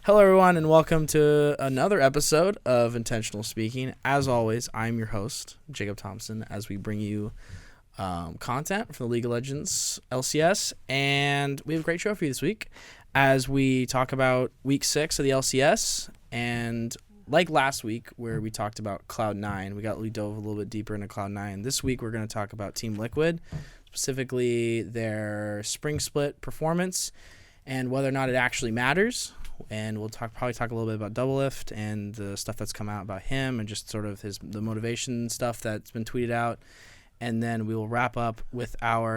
Hello, everyone, and welcome to another episode of Intentional Speaking. As always, I'm your host, Jacob Thompson, as we bring you content from the League of Legends LCS, and we have a great show for you this week as we talk about Week 6 of the LCS, and like last week where we talked about Cloud9, we dove a little bit deeper into Cloud9. This week we're going to talk about Team Liquid, specifically their spring split performance and whether or not it actually matters. And we'll probably talk a little bit about Doublelift and the stuff that's come out about him and just sort of the motivation stuff that's been tweeted out. And then we will wrap up with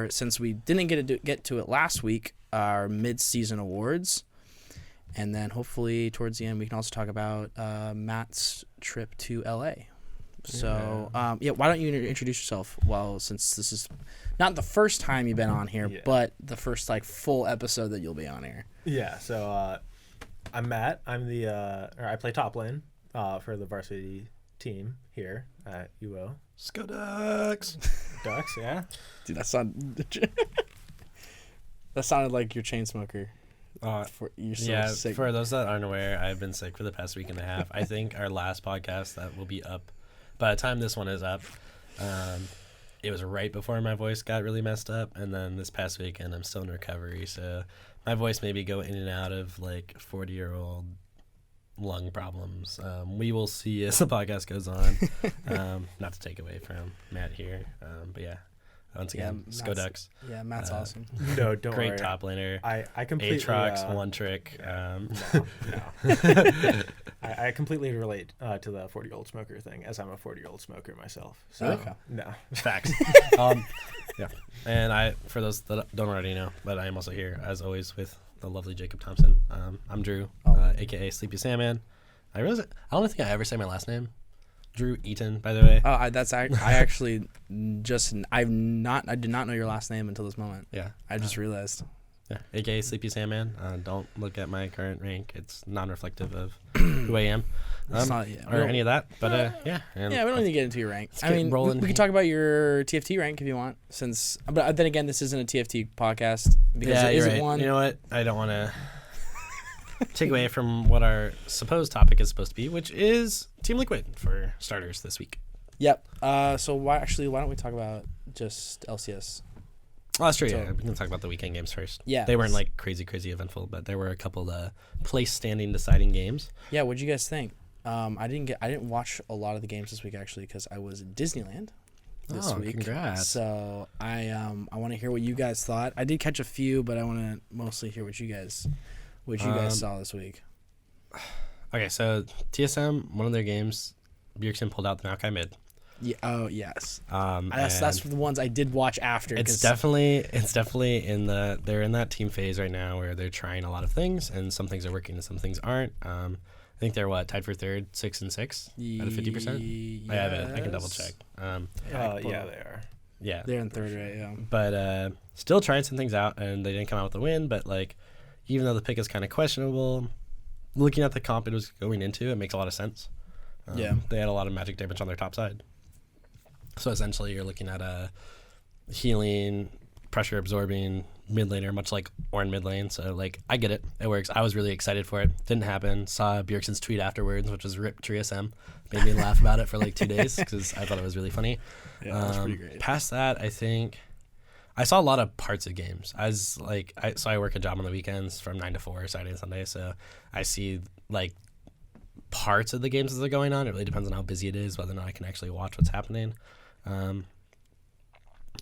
since we didn't get to it last week, our mid-season awards. And then hopefully towards the end we can also talk about Matt's trip to LA. So why don't you introduce yourself? Well, since this is not the first time you've been on here, but the first full episode that you'll be on here. Yeah. So I'm Matt. I play top lane for the varsity team here at UO. Go Ducks! Ducks, yeah. Dude, that sounded like your chain smoker. You're so sick. For those that aren't aware, I've been sick for the past week and a half. I think our last podcast that will be up by the time this one is up. It was right before my voice got really messed up, and then this past weekend I'm still in recovery, so my voice maybe go in and out of 40-year-old lung problems. We will see as the podcast goes on. Not to take away from Matt here, but yeah. Once again, Go Ducks. Yeah, Matt's awesome. No, don't Great worry. top laner. I completely Aatrox, one trick. No. I completely relate to the 40-year-old smoker thing, as I'm a 40-year-old smoker myself. So okay. No Facts. Yeah. And for those that don't already know, but I am also here as always with the lovely Jacob Thompson. I'm Drew, aka Sleepy Salmon. I don't think I ever say my last name. Drew Eaton, by the way. Oh, I actually I did not know your last name until this moment. Yeah. I just realized. Yeah, aka Sleepy Salmon. Don't look at my current rank. It's non-reflective of who I am. Or any of that. But yeah. We don't need to get into your rank. We can talk about your TFT rank if you want. But then again, this isn't a TFT podcast because it isn't one. You know what? I don't want to take away from what our supposed topic is supposed to be, which is Team Liquid for starters this week. Yep. So why don't we talk about just LCS? Oh, that's true. Yeah, we can talk about the weekend games first. Yeah, they weren't crazy eventful, but there were a couple place standing deciding games. Yeah, what'd you guys think? I didn't watch a lot of the games this week actually because I was in Disneyland this week. Congrats! So I want to hear what you guys thought. I did catch a few, but I want to mostly hear what you guys saw this week. Okay, so TSM, one of their games, Bjergsen pulled out the Maokai mid. Yeah. Oh yes. That's the ones I did watch after. It's definitely they're in that team phase right now where they're trying a lot of things and some things are working and some things aren't. I think they're tied for third, 6-6 out of 50%. Yes. I have it. I can double check. they are. Yeah, they're in third, right? Yeah. But still trying some things out, and they didn't come out with a win. But even though the pick is kind of questionable, looking at the comp it was going into, it makes a lot of sense. They had a lot of magic damage on their top side. So essentially you're looking at a healing, pressure absorbing mid laner, much like Ornn mid lane. So I get it. It works. I was really excited for it. Didn't happen. Saw Bjergsen's tweet afterwards, which was RIP TSM. Made me laugh about it for 2 days because I thought it was really funny. Yeah, that was pretty great. Past that, I think I saw a lot of parts of games. I work a job on the weekends from 9 to 4, Saturday and Sunday. So I see parts of the games as they're going on. It really depends on how busy it is, whether or not I can actually watch what's happening.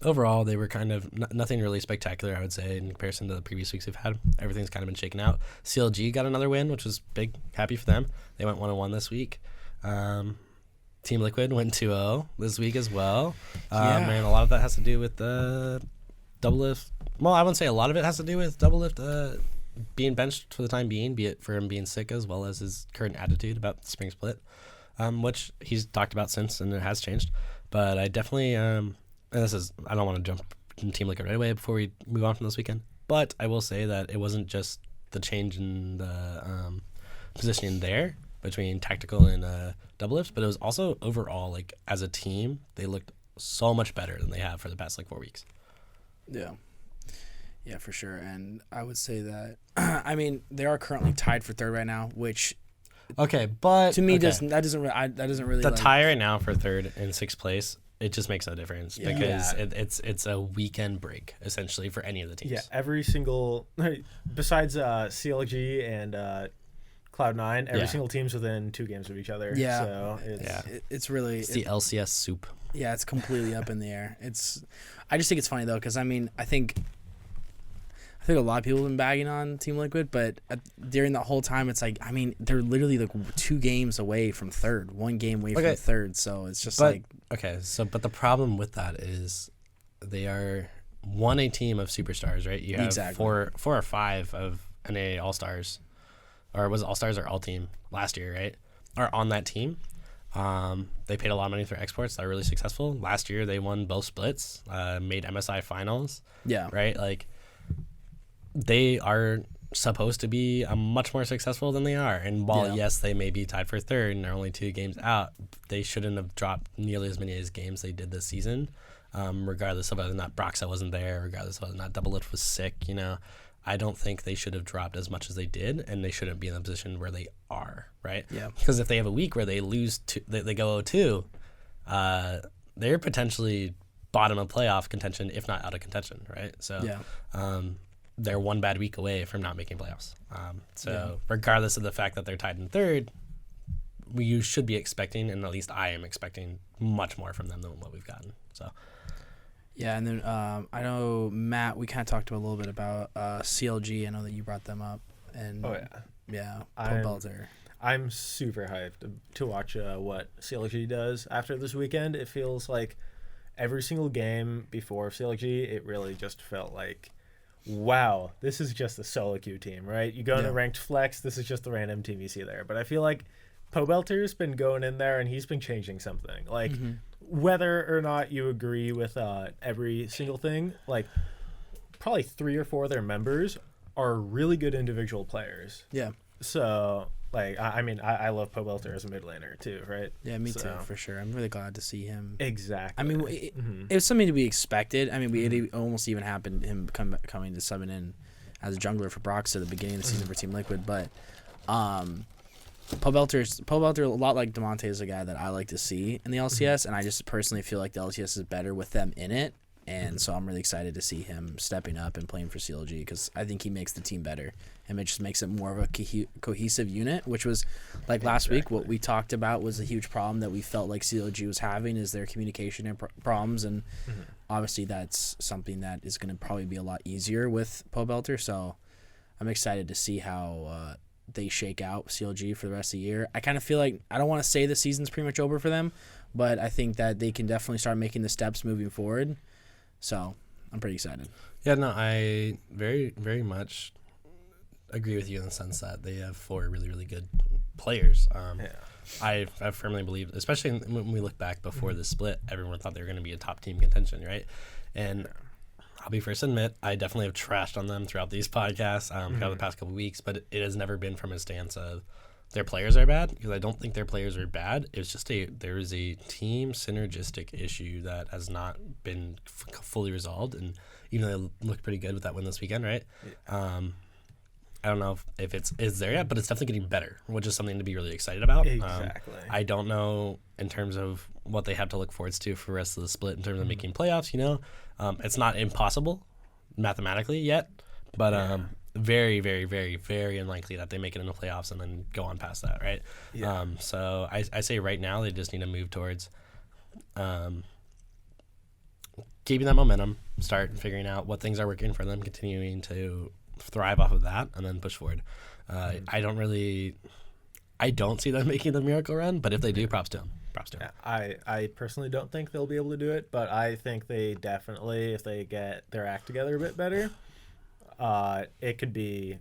Overall, they were kind of nothing really spectacular, I would say, in comparison to the previous weeks we've had. Everything's kind of been shaken out. CLG got another win, which was big. Happy for them. They went 1-1 this week. Team Liquid went 2-0 this week as well. And a lot of that has to do with the Doublelift. Well, I wouldn't say a lot of it has to do with Doublelift being benched for the time being, be it for him being sick as well as his current attitude about the spring split, which he's talked about since, and it has changed. But I definitely, I don't want to jump in Team Liquid right away before we move on from this weekend, but I will say that it wasn't just the change in the positioning there between tactical and Doublelift, but it was also overall, as a team, they looked so much better than they have for the past 4 weeks. Yeah. Yeah, for sure. And I would say that, I mean, they are currently tied for third right now, which Okay, but to me okay. that doesn't really The like, tie right now for third and sixth place, it just makes no difference Yeah. because Yeah. it's a weekend break essentially for any of the teams. Yeah, every single besides CLG and Cloud9, every Yeah. single team's within 2 games of each other. Yeah. So it's, Yeah. it's really It's the LCS soup. yeah, it's completely up in the air. I just think it's funny though, because I mean, I think a lot of people have been bagging on Team Liquid, but during the whole time, it's like, I mean, they're literally like 2 games away from third, 1 game away from third. So it's just like, Okay, but the problem with that is they are a team of superstars, right? You have Exactly. 4 or 5 of NA All Stars, or was it All Stars or All Team last year, right? Are on that team. They paid a lot of money for exports that are really successful. Last year they won both splits, made MSI finals, yeah, right? Like they are supposed to be much more successful than they are. And while yes, they may be tied for third and they're only 2 games out, they shouldn't have dropped nearly as many games they did this season. Regardless of whether or not Broxa wasn't there, regardless of whether or not Double Lift was sick, I don't think they should have dropped as much as they did, and they shouldn't be in the position where they are, right? Yeah. Because if they have a week where they lose, they go 0-2, they're potentially bottom of playoff contention, if not out of contention, right? So they're 1 bad week away from not making playoffs. Regardless of the fact that they're tied in third, you should be expecting, and at least I am expecting, much more from them than what we've gotten. So. Yeah, and then I know, Matt, we kind of talked a little bit about CLG. I know that you brought them up. And Belter. I'm super hyped to watch what CLG does after this weekend. It feels like every single game before CLG, it really just felt like, wow, this is just a solo queue team, right? You go into ranked flex, this is just the random team you see there. But I feel like Pobelter's been going in there and he's been changing something. Like, whether or not you agree with every single thing, like, probably 3 or 4 of their members are really good individual players. Yeah. So, like, I mean, I love Pobelter as a mid laner too, right? Yeah, me too, for sure. I'm really glad to see him. Exactly. I mean, it was something to be expected. I mean, it almost even happened him coming to subbing in as a jungler for Brox at the beginning of the season for Team Liquid, but Pobelter, a lot like Demonte, is a guy that I like to see in the LCS, and I just personally feel like the LCS is better with them in it, and so I'm really excited to see him stepping up and playing for CLG because I think he makes the team better, and it just makes it more of a cohesive unit, which was, like last week, what we talked about was a huge problem that we felt like CLG was having is their communication and problems, and obviously that's something that is going to probably be a lot easier with Pobelter, so I'm excited to see how they shake out CLG for the rest of the year. I kind of feel like, I don't want to say the season's pretty much over for them, but I think that they can definitely start making the steps moving forward. So I'm pretty excited. Yeah, no, I very, very much agree with you in the sense that they have 4 really, really good players. I firmly believe, especially when we look back before the split, everyone thought they were going to be a top team contention, right? And I'll be first to admit, I definitely have trashed on them throughout these podcasts throughout the past couple of weeks, but it has never been from a stance of their players are bad, because I don't think their players are bad. It's just there is a team synergistic issue that has not been fully resolved, and even though they look pretty good with that win this weekend, right? I don't know if it's there yet, but it's definitely getting better, which is something to be really excited about. Exactly. I don't know in terms of what they have to look forward to for the rest of the split in terms of making playoffs, it's not impossible mathematically yet, but very, very, very, very unlikely that they make it into playoffs and then go on past that, right? Yeah. So I say right now they just need to move towards keeping that momentum, start figuring out what things are working for them, continuing to thrive off of that, and then push forward. I don't see them making the miracle run, but if they do, props to them. Yeah, I personally don't think they'll be able to do it, but I think they definitely, if they get their act together a bit better, it could be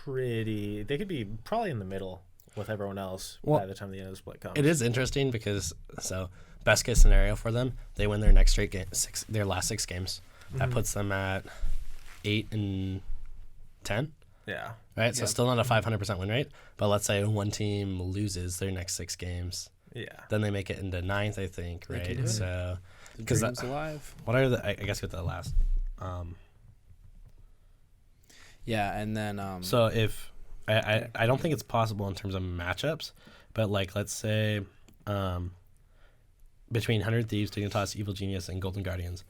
they could be probably in the middle with everyone else by the time the end of the split comes. It is interesting because, best case scenario for them, they win their next their last 6 games. That puts them at 8-10. Yeah. Right? So still not a 500% win rate, but let's say one team loses their next 6 games. Yeah. Then they make it into 9th, I think, right? So, because that's alive. What are I guess with the last Yeah, and then So if I don't think it's possible in terms of matchups, but like let's say between 100 Thieves, Dignitas, Evil Genius, and Golden Guardians,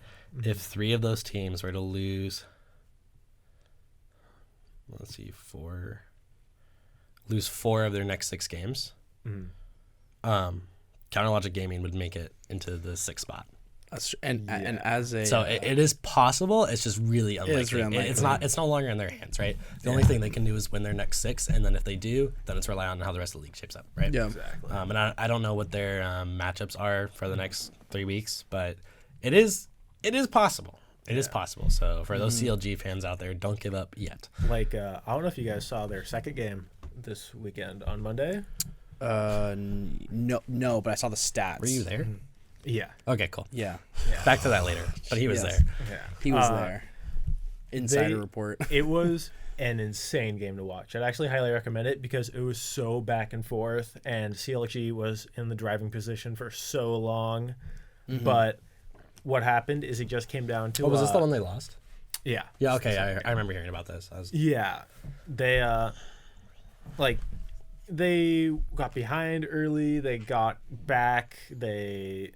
if 3 of those teams were to lose, let's see, lose 4 of their next 6 games, Counter Logic Gaming would make it into the 6th spot. and as a So it is possible. It's just really unlikely. It's really unlikely. It's no longer in their hands, right? The only thing they can do is win their next 6, and then if they do, then it's rely on how the rest of the league shapes up, right? Yeah. Exactly. And I don't know what their matchups are for the next 3 weeks, but it is possible. It is possible. So for those CLG fans out there, don't give up yet. Like, I don't know if you guys saw their second game this weekend on Monday. No, but I saw the stats. Were you there? Yeah. Okay, cool. Yeah, Back to that later. But he was Yes. there. Yeah. he was there. Insider report. It was an insane game to watch. I'd actually highly recommend it because it was so back and forth, and CLG was in the driving position for so long. But what happened is it just came down to... Oh, was this the one they lost? Yeah. Yeah, okay. I remember hearing about this. Yeah. They, they got behind early. They got back. They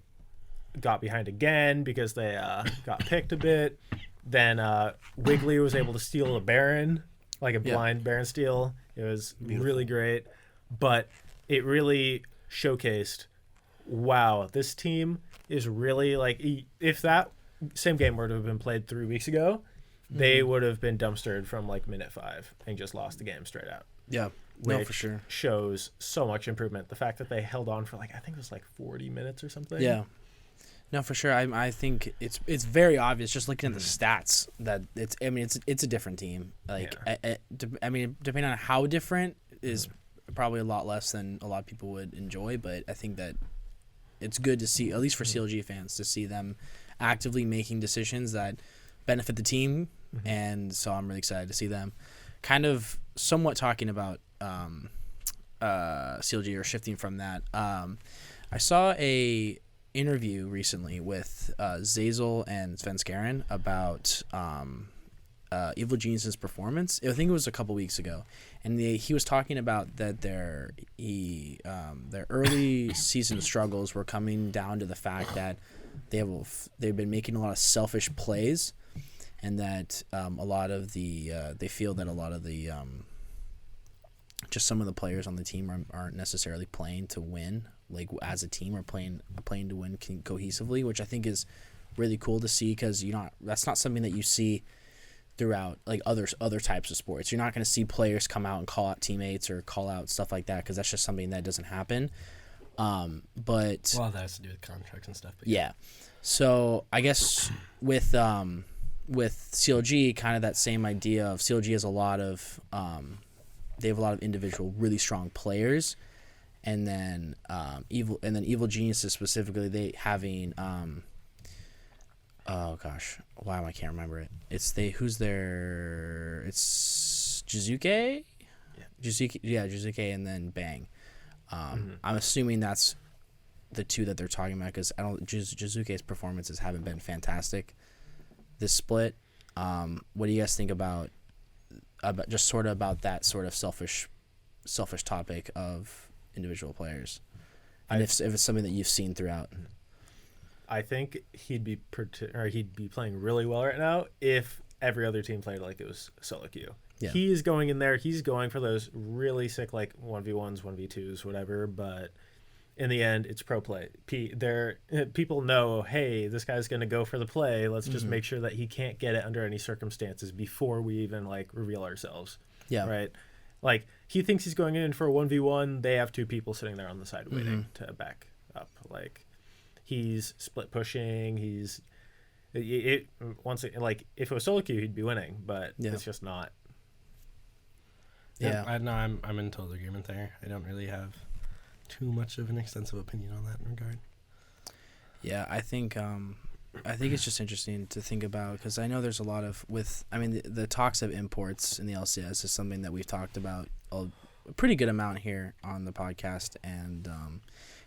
got behind again because they got picked a bit. Then Wiggly was able to steal a Baron, like a blind Baron steal. It was really great. But it really showcased, wow, this team is really like, if that same game were to have been played 3 weeks ago, they would have been dumpstered from like minute 5 and just lost the game straight out. Yeah, no, for sure. Shows so much improvement. The fact that they held on for like, I think it was like 40 minutes or something. Yeah. No, for sure. I think it's very obvious just looking at the stats that it's a different team. Like depending on how different is probably a lot less than a lot of people would enjoy, but I think that it's good to see, at least for CLG fans, to see them actively making decisions that benefit the team, and so I'm really excited to see them. Kind of somewhat talking about CLG or shifting from that. I saw a interview recently with Zazel and Sven Skaren about Evil Genius's performance. I think it was a couple weeks ago, and he was talking about that their early season struggles were coming down to the fact that they've been making a lot of selfish plays, and that a lot of the they feel that a lot of the just some of the players on the team aren't necessarily playing to win, like as a team, or playing to win cohesively, which I think is really cool to see, because that's not something that you see throughout like other types of sports. You're not going to see players come out and call out teammates or call out stuff like that, because that's just something that doesn't happen. But well, that has to do with contracts and stuff. But yeah. So I guess with CLG, kind of that same idea of CLG has a lot of they have a lot of individual really strong players, and then Evil Geniuses specifically, they having oh gosh, wow, I can't remember it. It's Jizuke? Jizuke and then Bang. I'm assuming that's the two that they're talking about, because Jizuke's performances haven't been fantastic this split. What do you guys think about just sort of about that sort of selfish topic of individual players, and if it's something that you've seen throughout? I think he'd be playing really well right now if every other team played like it was solo queue. Yeah. He's going in there. He's going for those really sick like 1v1s, 1v2s, whatever. But in the end, it's pro play. People know, hey, this guy's going to go for the play. Let's just make sure that he can't get it under any circumstances before we even like reveal ourselves. Yeah. Right. Like he thinks he's going in for a 1v1. They have 2 people sitting there on the side waiting to back up. Like he's split pushing. If it was solo queue, he'd be winning, but it's just not. Yeah. I'm in total agreement there. I don't really have too much of an extensive opinion on that regard. Yeah, I think it's just interesting to think about, because I know there's a lot of the talks of imports in the LCS is something that we've talked about a pretty good amount here on the podcast, and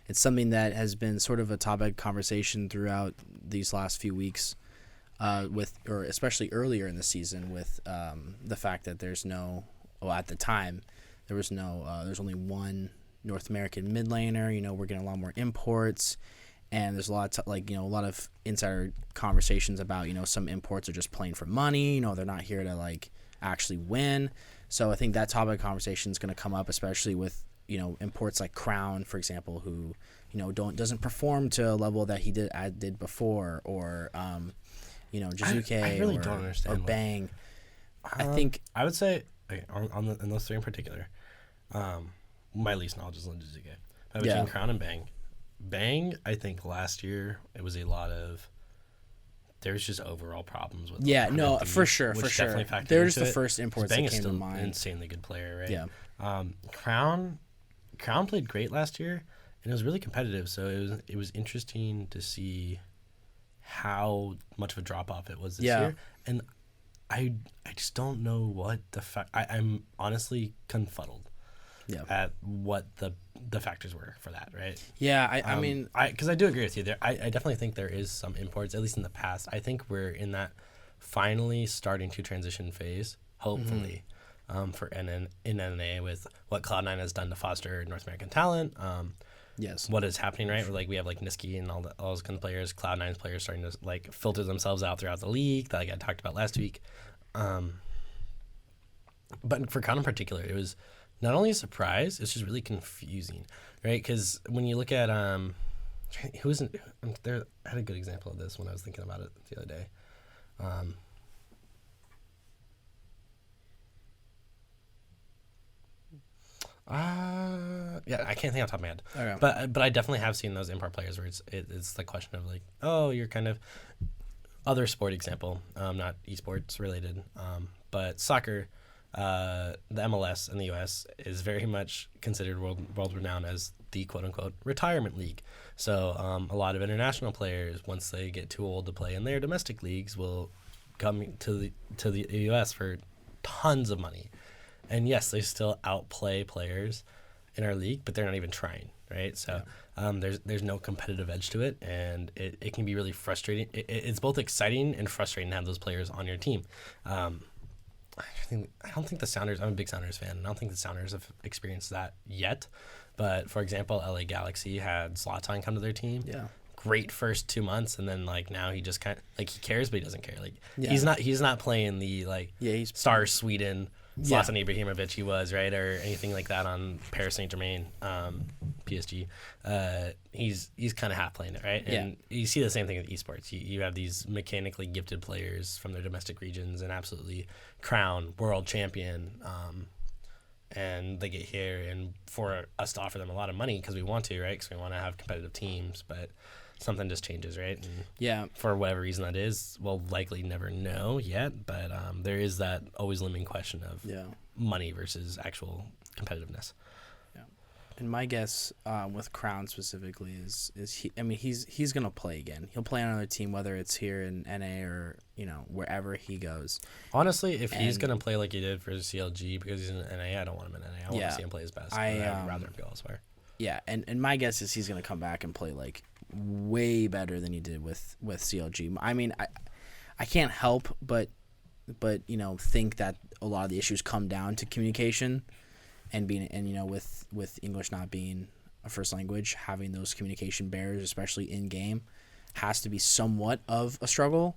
it's something that has been sort of a topic conversation throughout these last few weeks. or especially earlier in the season with the fact that at the time there's only one North American mid laner. We're getting a lot more imports, and there's a lot of a lot of insider conversations about some imports are just playing for money. They're not here to actually win. So I think that topic of conversation is going to come up, especially with imports like Crown, for example, who doesn't perform to a level that he did before, or Jizuke, I really don't understand. Or Bang. I would say in those three in particular, my least knowledge is on Jizuke. But between Crown and Bang, I think last year it was a lot of. There's just overall problems with. Yeah, no, for sure. There's the first imports that came to mind. An insanely good player, right? Yeah. Crown played great last year, and it was really competitive. So it was interesting to see how much of a drop off it was this year, and I just don't know what I'm honestly confuddled. Yeah. At what the factors were for that, right? Yeah, I mean, because I do agree with you there. I definitely think there is some imports, at least in the past. I think we're in that finally starting to transition phase, hopefully, for in NNA with what Cloud9 has done to foster North American talent. Yes. What is happening, right? We have Niski and all those kind of players, Cloud9's players starting to filter themselves out throughout the league, that I talked about last week. But for Crown in particular, it was not only a surprise, it's just really confusing, right? Because when you look at who isn't there, I had a good example of this when I was thinking about it the other day. Yeah, I can't think off the top of my head. Okay. But I definitely have seen those import players where it's the question of you're kind of other sport example, not esports related, but soccer. The MLS in the US is very much considered world renowned as the quote unquote retirement league. So a lot of international players, once they get too old to play in their domestic leagues, will come to the US for tons of money. And yes, they still outplay players in our league, but they're not even trying, right? So there's no competitive edge to it, and it can be really frustrating. It's both exciting and frustrating to have those players on your team. I don't think the Sounders, I'm a big Sounders fan, and I don't think the Sounders have experienced that yet. But, for example, LA Galaxy had Zlatan come to their team. Yeah. Great first 2 months, and then, now he just kind of, he cares, but he doesn't care. He's not playing the, he's Star Sweden, Zlatan Ibrahimovic he was, right, or anything like that on Paris Saint-Germain, PSG. He's kind of half playing it, right? And you see the same thing with esports. You have these mechanically gifted players from their domestic regions and absolutely crown world champion, and they get here, and for us to offer them a lot of money because we want to, right? Because we want to have competitive teams, but something just changes, right? And for whatever reason that is, we'll likely never know yet, but there is that always looming question of money versus actual competitiveness. Yeah. And my guess with Crown specifically is he's gonna play again. He'll play on another team, whether it's here in NA or wherever he goes. Honestly, if he's gonna play like he did for CLG because he's in NA, I don't want him in NA. I want to see him play his best. I'd rather him go elsewhere. Yeah, and my guess is he's gonna come back and play way better than he did with CLG. I mean, I can't help but think that a lot of the issues come down to communication and with English not being a first language, having those communication barriers, especially in game, has to be somewhat of a struggle.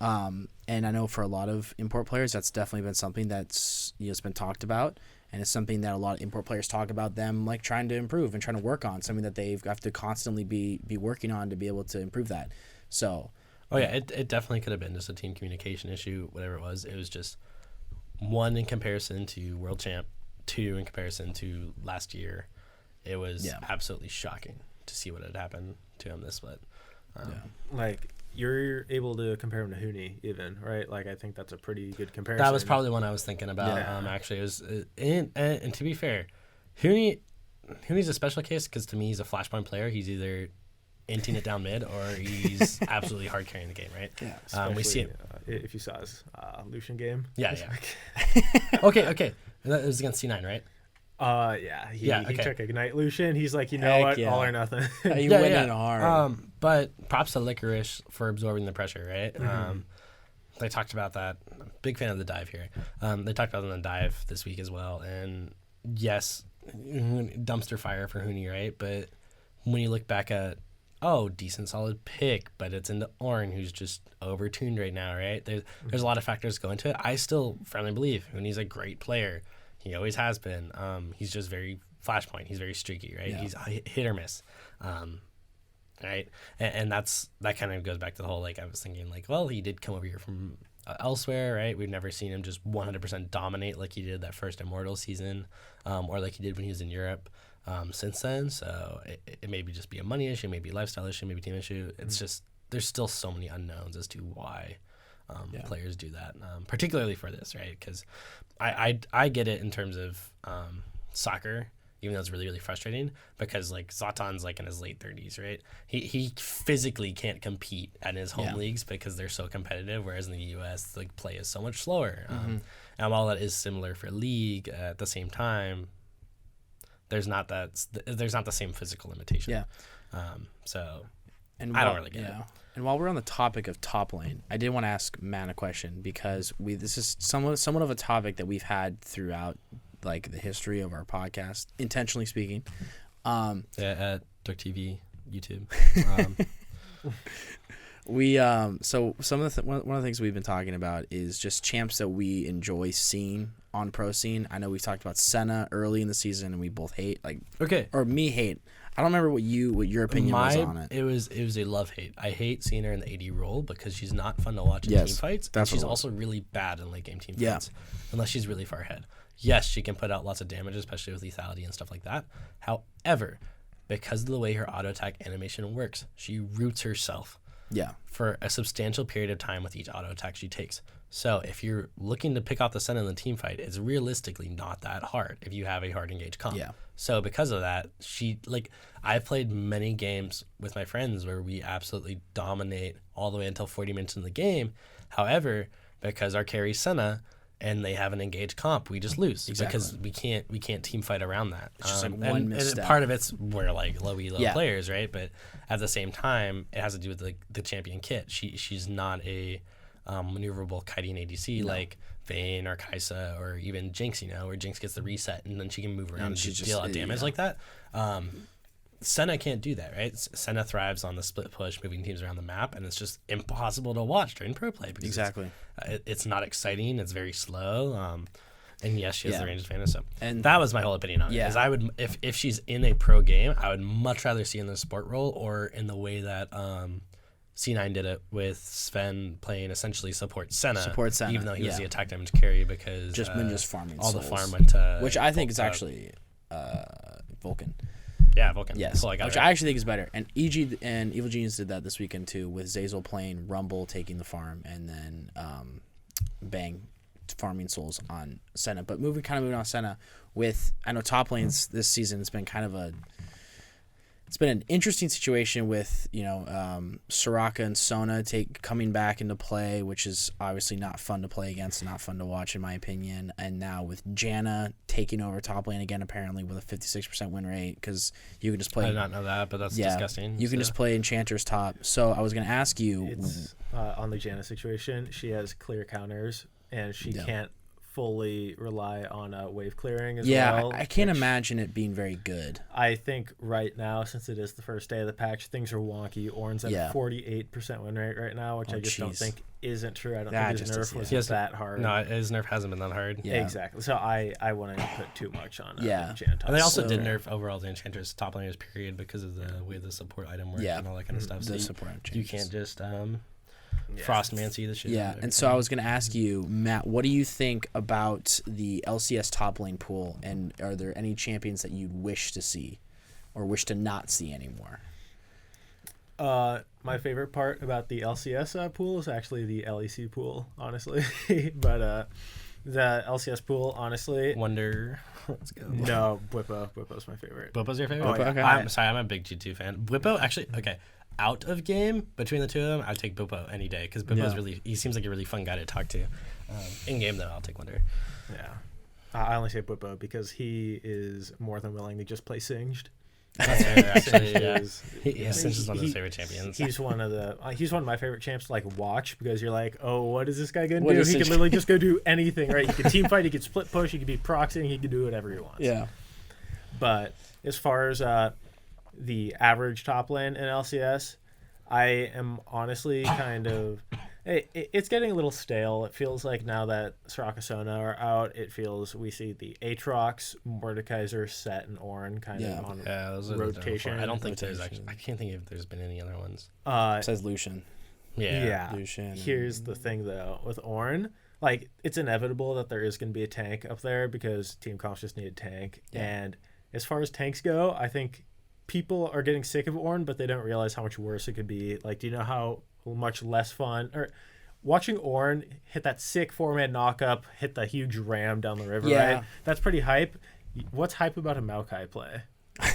And I know for a lot of import players, that's definitely been something that's it's been talked about. And it's something that a lot of import players talk about them trying to improve and trying to work on, something that they have to constantly be working on to be able to improve that. So, it definitely could have been just a team communication issue, whatever it was. It was just one in comparison to World Champ, two in comparison to last year. It was absolutely shocking to see what had happened to him this split. You're able to compare him to Huni even, right? I think that's a pretty good comparison. That was probably one I was thinking about. Actually, it was, and to be fair, Huni's a special case because to me he's a flashpoint player. He's either inting it down mid or he's absolutely hard carrying the game, right? Yeah. We see it if you saw his Lucian game. Yeah. Okay. That was against C9, right? Yeah, he took Ignite Lucian. He's like, Heck what, yeah. all or nothing. You went in hard. But props to Licorice for absorbing the pressure, right? Mm-hmm. They talked about that. Big fan of the dive here. They talked about it on the dive this week as well. And yes, dumpster fire for Huni, right? But when you look back at, decent solid pick, but it's into Ornn, who's just overtuned right now, right? There's a lot of factors go into it. I still firmly believe Huni's a great player. He always has been. He's just very flashpoint. He's very streaky, right? Yeah. He's hit or miss, right? And that kind of goes back to the whole, like, I was thinking, like, well, he did come over here from elsewhere, right? We've never seen him just 100% dominate like he did that first Immortal season, or like he did when he was in Europe since then. So it may just be a money issue, maybe a lifestyle issue, maybe team issue. It's just there's still so many unknowns as to why players do that, particularly for this, right? Because I get it in terms of soccer, even though it's really, really frustrating, because like Zlatan's like in his late 30s, right? He physically can't compete in his home leagues because they're so competitive, whereas in the U.S. like play is so much slower. And while that is similar for league, at the same time, there's not the same physical limitation. Yeah. I don't really get it. And while we're on the topic of top lane, I did want to ask Matt a question, because this is somewhat of a topic that we've had throughout like the history of our podcast, intentionally speaking. At DuckTV YouTube. We so some of one of the things we've been talking about is just champs that we enjoy seeing on pro scene. I know we've talked about Senna early in the season, and we both hate or me hate. I don't remember what your opinion was on it. It was a love-hate. I hate seeing her in the AD role because she's not fun to watch in team fights. And she's also really bad in late-game team fights, unless she's really far ahead. Yes, she can put out lots of damage, especially with lethality and stuff like that. However, because of the way her auto-attack animation works, she roots herself for a substantial period of time with each auto-attack she takes. So if you're looking to pick off the Senna in the team fight, it's realistically not that hard if you have a hard engaged comp. Yeah. So because of that, I've played many games with my friends where we absolutely dominate all the way until 40 minutes in the game. However, because our carry's Senna and they have an engaged comp, we just lose because we can't team fight around that. It's just like one misstep. And part of it's we're like low players, right? But at the same time, it has to do with the champion kit. She's not a maneuverable kiting ADC like Vayne or Kai'Sa or even Jinx, where Jinx gets the reset and then she can move around and deal out damage like that. Senna can't do that, right? Senna thrives on the split push, moving teams around the map, and it's just impossible to watch during pro play because it's not exciting. It's very slow. And yes, she has the range advantage. So, and that was my whole opinion on it. Is I would, if she's in a pro game, I would much rather see in the support role or in the way that C9 did it with Sven playing essentially support Senna, even though he was the attack damage carry because just farming all souls. The farm went to which I think is actually Vulcan. Yeah, Vulcan. Yes, which I actually think is better. And EG and Evil Genius did that this weekend too, with Zeyzal playing Rumble, taking the farm, and then Bang farming souls on Senna. But moving on Senna, I know top lanes this season has been it's been an interesting situation with Soraka and Sona coming back into play, which is obviously not fun to play against, not fun to watch in my opinion. And now with Janna taking over top lane again, apparently with a 56% win rate, because you can just play. I did not know that, but that's disgusting. You can just play Enchanter's top. So I was going to ask you, it's on the Janna situation, she has clear counters and she can't fully rely on wave clearing as well. I can't imagine it being very good. I think right now, since it is the first day of the patch, things are wonky. Ornn's at 48% win rate right now, which I just don't think isn't true. I don't think his nerf was that hard. No, his nerf hasn't been that hard. Yeah. Exactly. So I wouldn't put too much on Jan. And they also did nerf overall the Enchanter's top laners period because of the way the support item works and all that kind of stuff. So you can't just Frostmancy the shit. Yeah, and so I was going to ask you, Matt, what do you think about the LCS top lane pool, and are there any champions that you'd wish to see or wish to not see anymore? My favorite part about the LCS pool is actually the LEC pool, honestly. But the LCS pool, honestly. Wonder. Let's go. No, Bwipo. Bwipo's my favorite. Bwipo's your favorite? Oh, yeah. Okay. I'm sorry, I'm a big G2 fan. Bwipo, actually, okay. Out of game, between the two of them, I'd take Bwipo any day because Bwipo's he seems like a really fun guy to talk to. In game, though, I'll take Wonder. Yeah. I only say Bwipo because he is more than willing to just play Singed. That's fair, actually. Yeah. Singed is one of his favorite champions. He's one of my favorite champs to like watch because you're like, oh, what is this guy gonna What do? is He this- can literally just go do anything, right? He can team fight, he can split push, he can be proxying, he can do whatever he wants. Yeah. But as far as the average top lane in LCS, I am honestly kind of it's getting a little stale. It feels like now that Soraka Sona are out, it feels we see the Aatrox, Mordekaiser, Set, and Ornn kind of on those are rotation. I don't think there's Rotation. actually. I can't think if there's been any other ones. Says Lucian. Yeah. Lucian. Here's the thing though, with Ornn, like it's inevitable that there is going to be a tank up there because Team Comps just need a tank. Yeah. And as far as tanks go, I think people are getting sick of Ornn, but they don't realize how much worse it could be. Like, do you know how much less fun or watching Ornn hit that sick 4-man knockup, hit the huge ram down the river, Yeah. right? That's pretty hype. What's hype about a Maokai play? That's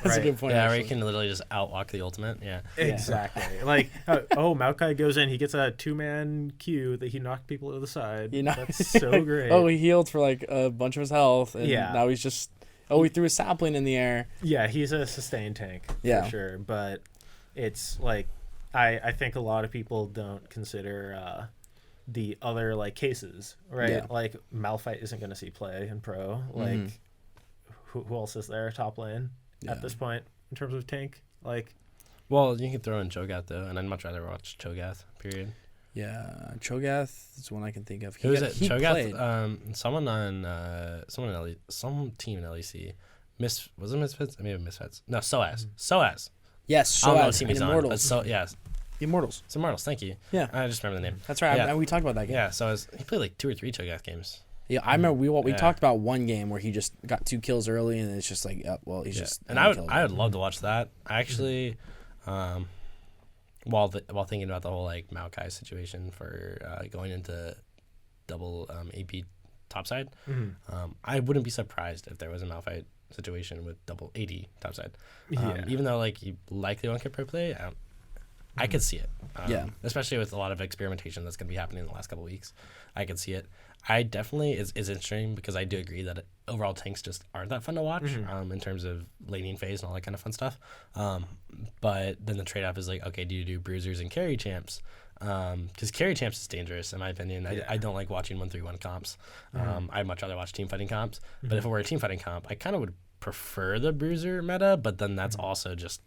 a Right. good point. Yeah, where you actually. can literally just outwalk the ultimate. Yeah. Exactly. Like, Maokai goes in, he gets a 2-man Q that he knocked people to the side. You know- That's so great. Oh, he healed for like a bunch of his health, and Yeah. now he's just. Oh, he threw a sapling in the air. Yeah, he's a sustained tank Yeah. for sure. But it's like, I think a lot of people don't consider the other like cases, right? Yeah. Like Malphite isn't going to see play in pro. Like, who else is there top lane Yeah. at this point in terms of tank? Like, Well, you can throw in Cho'Gath though, and I'd much rather watch Cho'Gath. Period. Yeah, Cho'Gath is one I can think of. Who is it? He Cho'Gath. played. Someone on some team in LEC. Was it Misfits? Maybe Misfits. No, SOAS. SOAS. Yes, I don't know so what team he's on. Immortals. So yes, Immortals. it's Immortals. Thank you. Yeah, I just remember the name. that's right. Yeah. We talked about that game. Yeah, so he played like 2 or 3 Cho'Gath games. Yeah, I remember we Yeah. talked about one game where he just got 2 kills early, and it's just like, well, he's Yeah. just. And I would love to watch that. I actually, while thinking about the whole like Maokai situation for going into double AP topside, I wouldn't be surprised if there was a Malphite situation with double AD topside. Yeah. Even though like you likely won't get pro play, I could see it. Yeah. Especially with a lot of experimentation that's going to be happening in the last couple of weeks, I could see it. I definitely is interesting because I do agree that overall tanks just aren't that fun to watch in terms of laning phase and all that kind of fun stuff. But then the trade-off is like, okay, do you do bruisers and carry champs? Because carry champs is dangerous in my opinion. I don't like watching 1-3-1 comps. I'd much rather watch team fighting comps. But if it were a team fighting comp, I kind of would prefer the bruiser meta. But then that's also just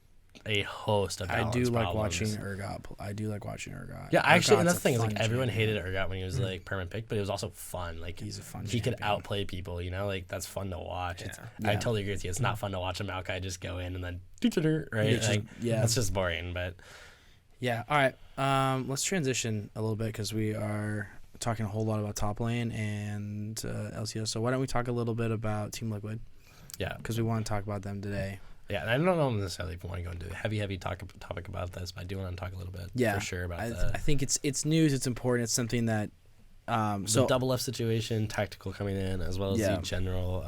a host of I balance do like problems. watching Urgot. I do like watching Urgot. Yeah, actually, and Urgot's that's the a thing is like fun everyone champion. hated Urgot when he was like permanent pick, but it was also fun. Like He's a fun he could champion. outplay people, you know, like that's fun to watch. Yeah. I Yeah. totally agree with you. It's not fun to watch a Maokai just go in and then right. It's just- Like, yeah. that's just boring. But Yeah. All right. Let's transition a little bit because we are talking a whole lot about top lane and LCS. So why don't we talk a little bit about Team Liquid yeah, because we want to talk about them today. yeah. And I don't know necessarily if we want to go into a heavy topic about this, but I do want to talk a little bit Yeah, for sure about I think it's news. It's important. It's something that. the So double F situation, tactical coming in, as well as Yeah. the general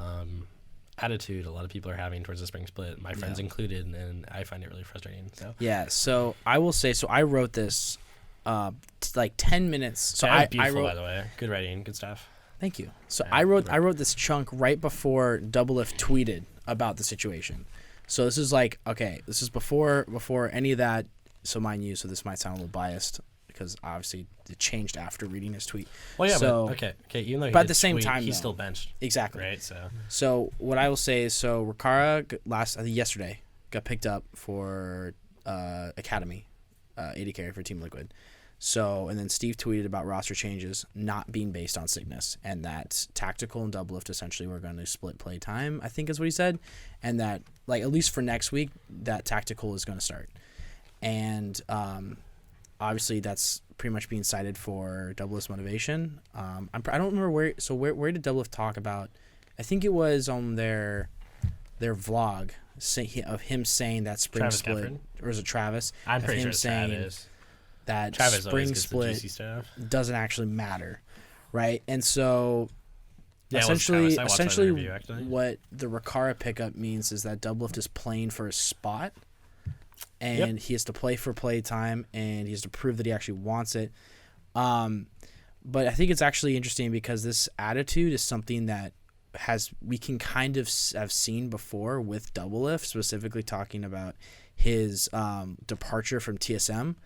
attitude a lot of people are having towards the spring split, my friends Yeah. included, and I find it really frustrating. So yeah. So I will say. So I wrote this, like 10 minutes. So that was I beautiful, wrote. by the way. Good writing, good stuff. Thank you. So Yeah, I wrote this chunk right before Double Lift tweeted about the situation. So this is like, okay, this is before any of that. So mind you, so this might sound a little biased because obviously it changed after reading his tweet. Well, yeah, So- but okay. Even though he but at did the same tweet, time, he's though. still benched, Exactly. right? So So what I will say is, so Rikara I think yesterday got picked up for Academy, AD carry for Team Liquid. So, and then Steve tweeted about roster changes not being based on sickness, and that Tactical and Double Lift essentially were going to split play time, I think is what he said, and that, like, at least for next week, that Tactical is going to start. And obviously that's pretty much being cited for Double Lift's motivation. I don't remember where did Double Lift talk about, I think it was on their vlog of him saying that spring Travis split, Gafford? or was it Travis? I'm Of pretty him sure it's saying Travis. that Travis always spring gets the split juicy stuff. doesn't actually matter, right? And so Yeah, it was essentially, Travis. I watched that interview, actually. what the Rikara pickup means is that Double Lift is playing for a spot, and he has to play for play time, and he has to prove that he actually wants it. But I think it's actually interesting because this attitude is something that we can kind of have seen before with Doublelift, specifically talking about his departure from TSM.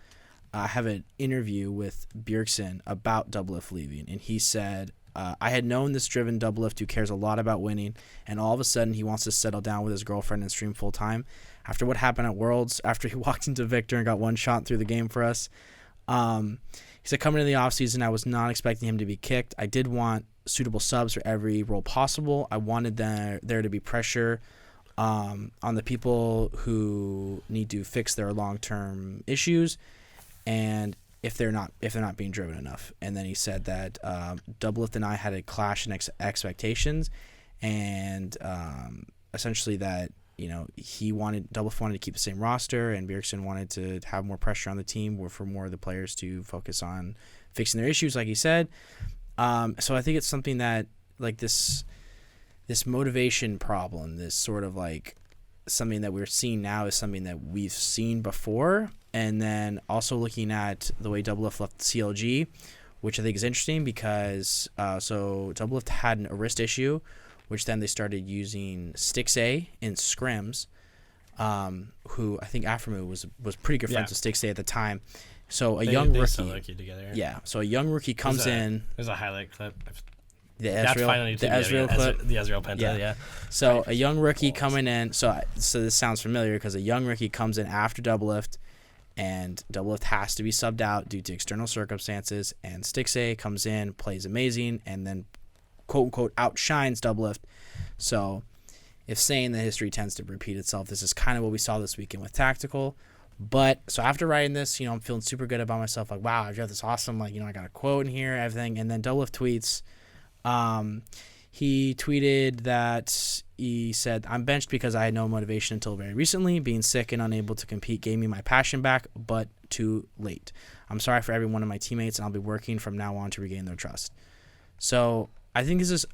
I have an interview with Bjergsen about Doublelift leaving, and he said, I had known this driven Doublelift who cares a lot about winning, and all of a sudden he wants to settle down with his girlfriend and stream full time. After what happened at Worlds, after he walked into Victor and got one shot through the game for us, he said, coming into the offseason, I was not expecting him to be kicked. I did want suitable subs for every role possible. I wanted there to be pressure on the people who need to fix their long-term issues, and if they're not being driven enough. And then he said that Doublelift and I had a clash in expectations, and essentially that Doublelift wanted to keep the same roster, and Bjergsen wanted to have more pressure on the team, or for more of the players to focus on fixing their issues, like he said. So I think it's something that, like, this motivation problem, this sort of like something that we're seeing now is something that we've seen before. And then also looking at the way Doublelift left CLG, which I think is interesting because so Doublelift had a wrist issue, which then they started using Stixay in scrims, who I think Aframu was pretty good friends with Stixay at the time. So they young rookie, still look good together. Yeah. So a young rookie comes in. There's a highlight clip. The Ezreal clip. The Ezreal Penta, yeah. So a young rookie coming in. So this sounds familiar because a young rookie comes in after Doublelift, and Doublelift has to be subbed out due to external circumstances. And Stixay comes in, plays amazing, and then quote unquote outshines Doublelift. So if saying that history tends to repeat itself, this is kind of what we saw this weekend with Tactical. But so after writing this, I'm feeling super good about myself. Like, wow, I've got this awesome, I got a quote in here, everything. And then Doublelift tweets. He tweeted that he said, I'm benched because I had no motivation until very recently. Being sick and unable to compete gave me my passion back, but too late. I'm sorry for every one of my teammates, and I'll be working from now on to regain their trust. So I think this is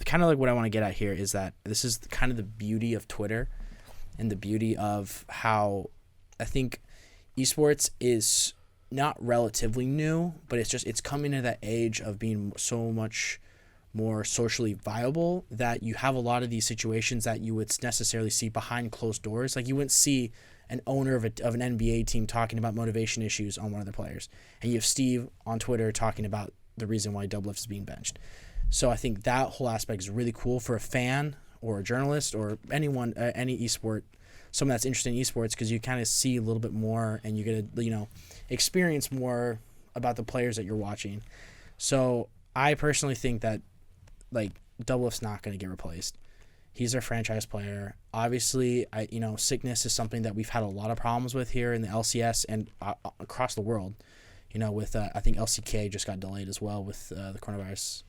kind of like what I want to get at here, is that this is kind of the beauty of Twitter and the beauty of how I think esports is not relatively new, but it's coming to that age of being so much more socially viable that you have a lot of these situations that you would necessarily see behind closed doors. Like, you wouldn't see an owner of an NBA team talking about motivation issues on one of their players, and you have Steve on Twitter talking about the reason why Doublelift is being benched. So I think that whole aspect is really cool for a fan or a journalist or anyone, any esport, someone that's interested in esports, because you kind of see a little bit more and you get to, experience more about the players that you're watching. So I personally think that, Doublelift's not going to get replaced. He's our franchise player. Obviously, sickness is something that we've had a lot of problems with here in the LCS and across the world. With I think LCK just got delayed as well with the coronavirus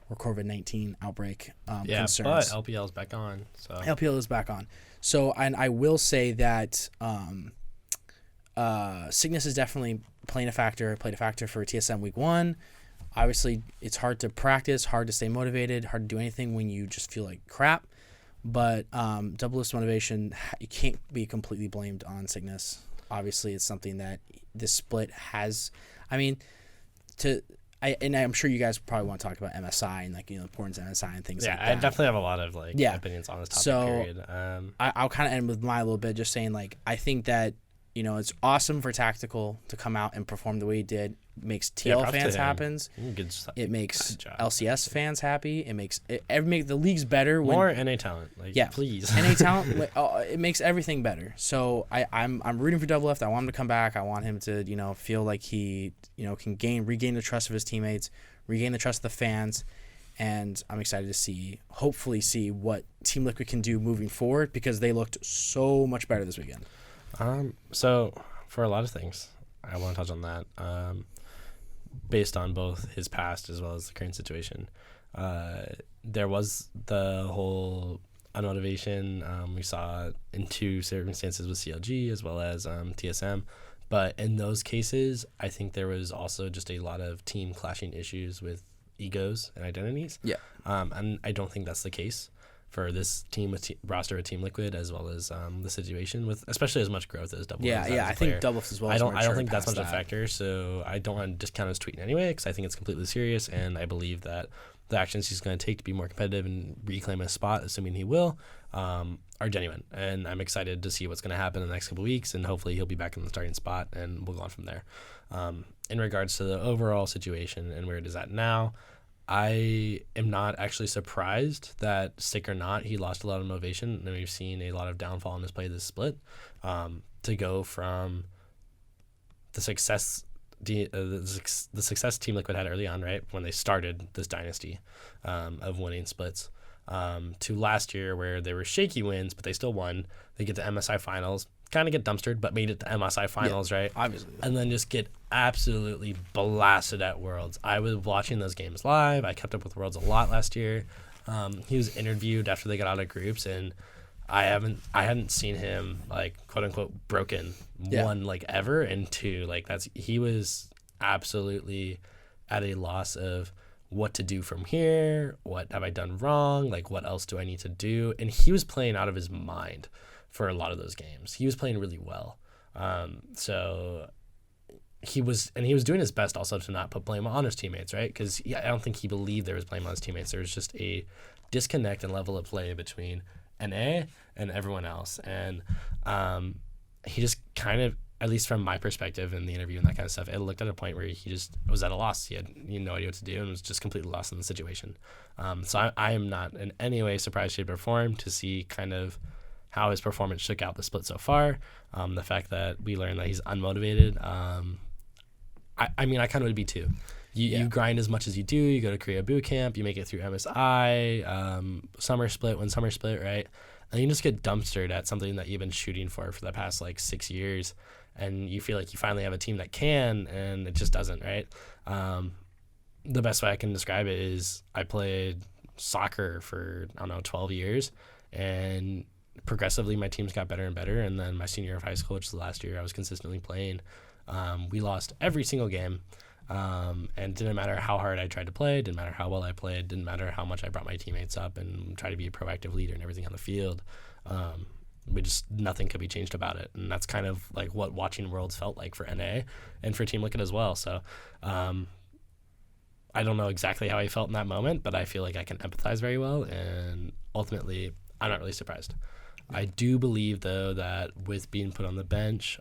or COVID-19 outbreak concerns. But LPL is back on. So LPL is back on. So, and I will say that sickness is definitely played a factor for TSM week 1. Obviously, it's hard to practice, hard to stay motivated, hard to do anything when you just feel like crap. But Doublelift's motivation, you can't be completely blamed on sickness. Obviously, it's something that this split has. I'm sure you guys probably want to talk about MSI and the importance of MSI and things like that. Yeah, I definitely have a lot of opinions on this topic. So period. I'll kind of end with mine a little bit, just saying I think that it's awesome for Tactical to come out and perform the way he did. It makes TL fans happy. It makes LCS fans happy. It makes the leagues better. More NA talent, please. NA talent. It makes everything better. So I'm rooting for Doublelift. I want him to come back. I want him to feel like he can regain the trust of his teammates, regain the trust of the fans, and I'm excited to hopefully see what Team Liquid can do moving forward, because they looked so much better this weekend. So for a lot of things, I want to touch on that. Based on both his past as well as the current situation, there was the whole unmotivation we saw in two circumstances with CLG as well as TSM. But in those cases, I think there was also just a lot of team clashing issues with egos and identities. Yeah. And I don't think that's the case for this team with roster of Team Liquid, as well as the situation with especially as much growth as Doublelift. Yeah, I think Doublelift as well. I don't think that's much of a factor, so I don't want to discount his tweet in any way, because I think it's completely serious, and I believe that the actions he's going to take to be more competitive and reclaim his spot, assuming he will, are genuine. And I'm excited to see what's going to happen in the next couple of weeks, and hopefully he'll be back in the starting spot, and we'll go on from there. In regards to the overall situation and where it is at now, I am not actually surprised that, sick or not, he lost a lot of motivation, and we've seen a lot of downfall in his play this split. To go from the success Team Liquid had early on, right, when they started this dynasty of winning splits, to last year where they were shaky wins, but they still won. They get to MSI finals, kind of get dumpstered, but made it to MSI finals, right? Obviously. And then just get absolutely blasted at Worlds. I was watching those games live. I kept up with Worlds a lot last year. He was interviewed after they got out of groups, and I hadn't seen him, like, quote unquote broken, one, like, ever, and two, like, he was absolutely at a loss of what to do from here, what have I done wrong, like, what else do I need to do? And he was playing out of his mind for a lot of those games. He was playing really well. So he was doing his best also to not put blame on his teammates, right? Because I don't think he believed there was blame on his teammates. There was just a disconnect and level of play between NA and everyone else. And he just kind of, at least from my perspective in the interview and that kind of stuff, it looked at a point where he just was at a loss. He had no idea what to do and was just completely lost in the situation. So I am not in any way surprised he performed, to see kind of how his performance shook out the split so far. The fact that we learned that he's unmotivated. I mean, I kind of would be too. You grind as much as you do. You go to Korea boot camp. You make it through MSI, summer split, right? And you just get dumpstered at something that you've been shooting for the past, like, 6 years. And you feel like you finally have a team that can, and it just doesn't, right? The best way I can describe it is I played soccer for, 12 years, and progressively my teams got better and better. And then my senior year of high school, which is the last year I was consistently playing, we lost every single game. And it didn't matter how hard I tried to play, didn't matter how well I played, didn't matter how much I brought my teammates up and tried to be a proactive leader and everything on the field. Nothing could be changed about it. And that's kind of like what watching Worlds felt like for NA and for Team Liquid as well. So I don't know exactly how I felt in that moment, but I feel like I can empathize very well. And ultimately, I'm not really surprised. I do believe, though, that with being put on the bench,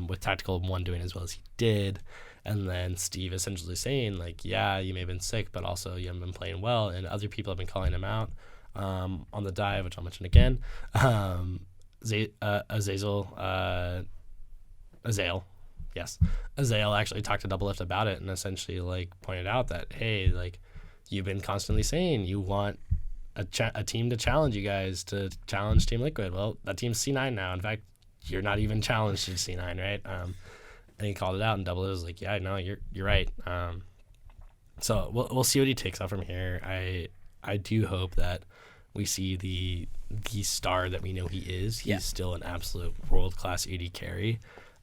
with Tactical 1 doing as well as he did, and then Steve essentially saying, like, yeah, you may have been sick, but also you haven't been playing well, and other people have been calling him out on the dive, which I'll mention again. Azael actually talked to Double Lift about it and essentially, like, pointed out that, hey, like, you've been constantly saying you want a team to challenge you guys, to challenge Team Liquid. Well, that team's C9 now. In fact, you're not even challenged to C9, right? And he called it out, and Double was like, yeah, no, you're right. So we'll see what he takes off from here. I do hope that we see the star that we know he is. He's still an absolute world-class AD carry.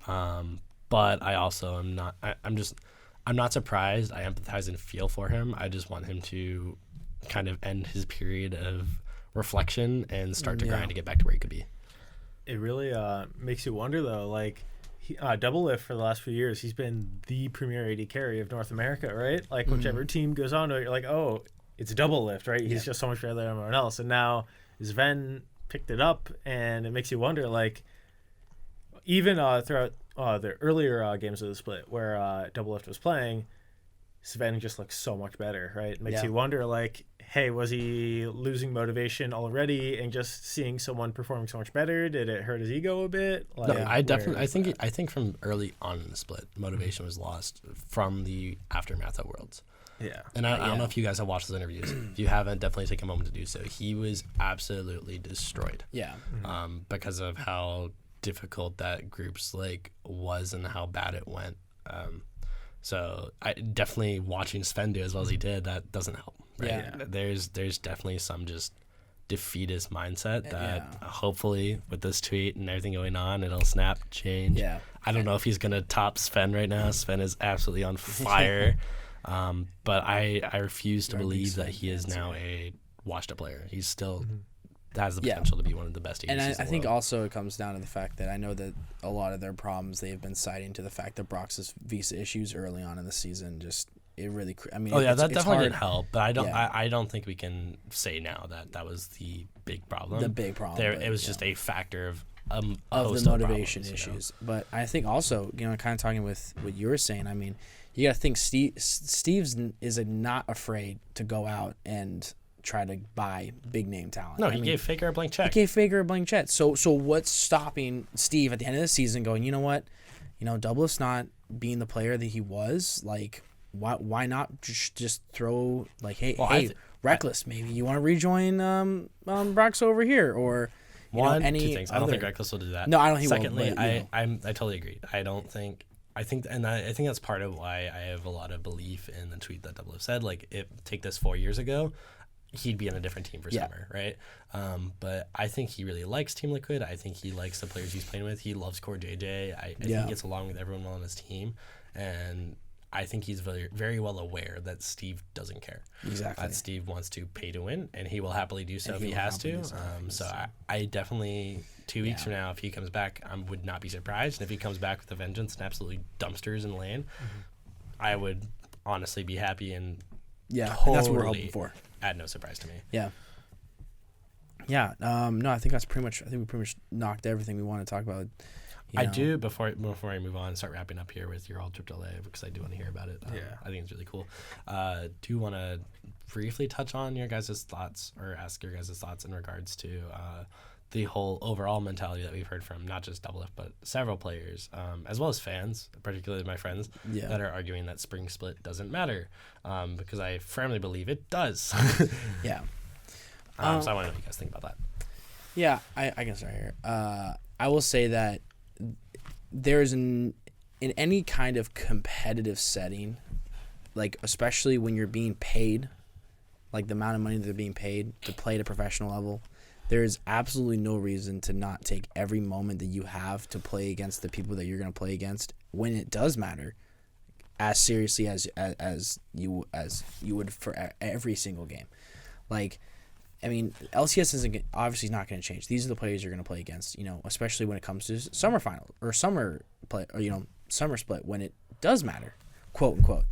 But I also am not – I'm not surprised. I empathize and feel for him. I just want him to kind of end his period of reflection and start to grind to get back to where he could be. It really makes you wonder, though, like, Double Lift for the last few years, he's been the premier AD carry of North America, right? Like, whichever team goes on to it, you're like, oh, it's Double Lift, right? He's just so much better than everyone else. And now Sven picked it up, and it makes you wonder, like, even throughout the earlier games of the split where Double Lift was playing, Sven just looks so much better, right? It makes you wonder, like, hey, was he losing motivation already and just seeing someone performing so much better? Did it hurt his ego a bit? Like, no, I think from early on in the split, motivation was lost from the aftermath of Worlds. Yeah. And I don't know if you guys have watched those interviews. If you haven't, definitely take a moment to do so. He was absolutely destroyed. Yeah. Because of how difficult that group's like was and how bad it went. So I definitely watching Sven do as well as he did, that doesn't help. Right? Yeah. There's definitely some just defeatist mindset that hopefully with this tweet and everything going on, it'll snap, change. Yeah. I don't know if he's gonna top Sven right now. Sven is absolutely on fire. But I refuse to believe that he is now a washed up player. He's still has the potential to be one of the best ADCs and in the I think world. also it comes down to the fact that I know that a lot of their problems they've been citing to the fact that Brox's visa issues early on in the season just it really. I mean, Oh yeah, it's that definitely hard. didn't help. But I don't. Yeah. I don't think we can say now that was the big problem. The big problem. There, but, it was just a factor of a of host the motivation problems, issues. But I think also, kind of talking with what you were saying. I mean, you got to think Steve's is not afraid to go out and try to buy big name talent. No, he gave Faker a blank check. He gave Faker a blank check. So what's stopping Steve at the end of the season going, you know what? Doublelift's not being the player that he was. Like, why not just throw, like, hey, Reckless, maybe you want to rejoin Brox over here, or two things. I don't think Reckless will do that. No, I don't think. Secondly, I totally agree. I think that's part of why I have a lot of belief in the tweet that Doublelift said. Like, take this 4 years ago, he'd be on a different team for summer, right? But I think he really likes Team Liquid. I think he likes the players he's playing with. He loves Core JJ. I think he gets along with everyone well on his team, and I think he's very, very well aware that Steve doesn't care. Exactly. That Steve wants to pay to win, and he will happily do so if he has to. So I definitely, 2 weeks from now, if he comes back, I would not be surprised. And if he comes back with a vengeance and absolutely dumpsters in lane, I would honestly be happy and totally that's what we're hoping for. Add no surprise to me. Yeah. Yeah. No, I think we pretty much knocked everything we want to talk about. I do, before I move on and start wrapping up here with your all trip to LA, because I do want to hear about it. I think it's really cool. Do you want to briefly touch on your guys' thoughts, or ask your guys' thoughts in regards to the whole overall mentality that we've heard from not just Doublelift, but several players, as well as fans, particularly my friends, that are arguing that spring split doesn't matter, because I firmly believe it does. Yeah. So I want to know what you guys think about that. Yeah, I can start here. I will say that there's in any kind of competitive setting, like especially when you're being paid, like the amount of money that they're being paid to play at a professional level, there is absolutely no reason to not take every moment that you have to play against the people that you're going to play against when it does matter, as seriously as you would for every single game. Like, I mean, LCS isn't obviously not going to change. These are the players you're going to play against, especially when it comes to summer final or summer play, or summer split, when it does matter, quote unquote.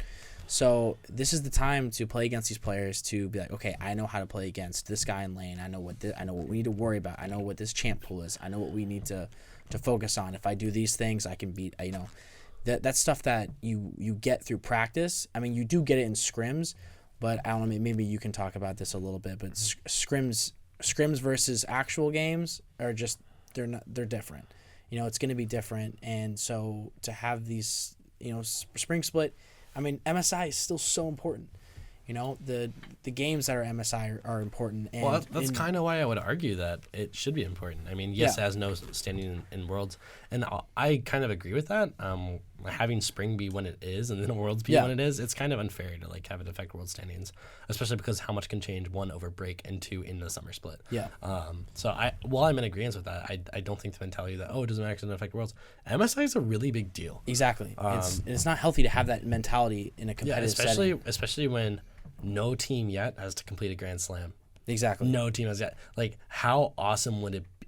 So this is the time to play against these players, to be like, okay, I know how to play against this guy in lane. I know what we need to worry about. I know what this champ pool is. I know what we need to focus on. If I do these things, I can beat. That's stuff that you get through practice. I mean, you do get it in scrims. But I don't know, maybe you can talk about this a little bit. But scrims versus actual games are just they're different. It's going to be different, and so to have these spring split, I mean MSI is still so important. The games that are MSI are important. And well, that's kind of why I would argue that it should be important. I mean, yes, it has no standing in Worlds, and I kind of agree with that. Having Spring be when it is, and then Worlds be when it is, it's kind of unfair to have it affect World standings, especially because how much can change, one, over break, and two, in the summer split. Yeah. So while I'm in agreement with that, I don't think the mentality that it doesn't actually affect Worlds. MSI is a really big deal. Exactly. It's not healthy to have that mentality in a competitive setting. Especially when no team yet has to complete a Grand Slam. Exactly. No team has yet. Like, how awesome would it be?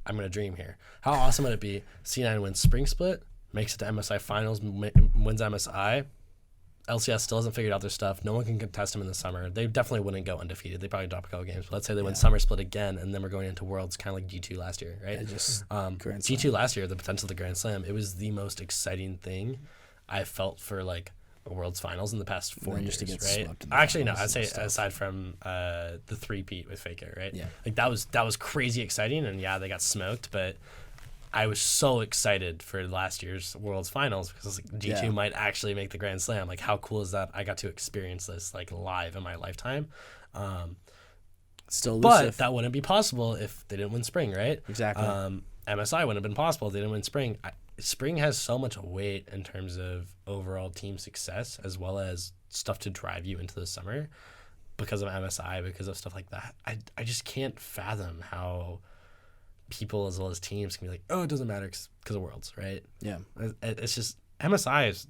I'm going to dream here. How awesome would it be? C9 wins Spring Split, makes it to MSI Finals, wins MSI. LCS still hasn't figured out their stuff. No one can contest them in the summer. They definitely wouldn't go undefeated. They probably drop a couple games. But let's say they win Summer Split again, and then we're going into Worlds, kind of like G2 last year, right? G2 last year, the potential of the Grand Slam, it was the most exciting thing I felt for, World's Finals in the past 4 years, to get right? Actually, no, I'd say aside from the three-peat with Faker, right? Yeah. That was crazy exciting, and they got smoked, but I was so excited for last year's World's Finals because G2 might actually make the Grand Slam. Like, how cool is that? I got to experience this live in my lifetime. Still elusive. But that wouldn't be possible if they didn't win Spring, right? Exactly. MSI wouldn't have been possible if they didn't win Spring. Spring has so much weight in terms of overall team success, as well as stuff to drive you into the summer because of MSI, because of stuff like that. I just can't fathom how people as well as teams can be like, it doesn't matter because of Worlds, right? Yeah. It's just, MSI is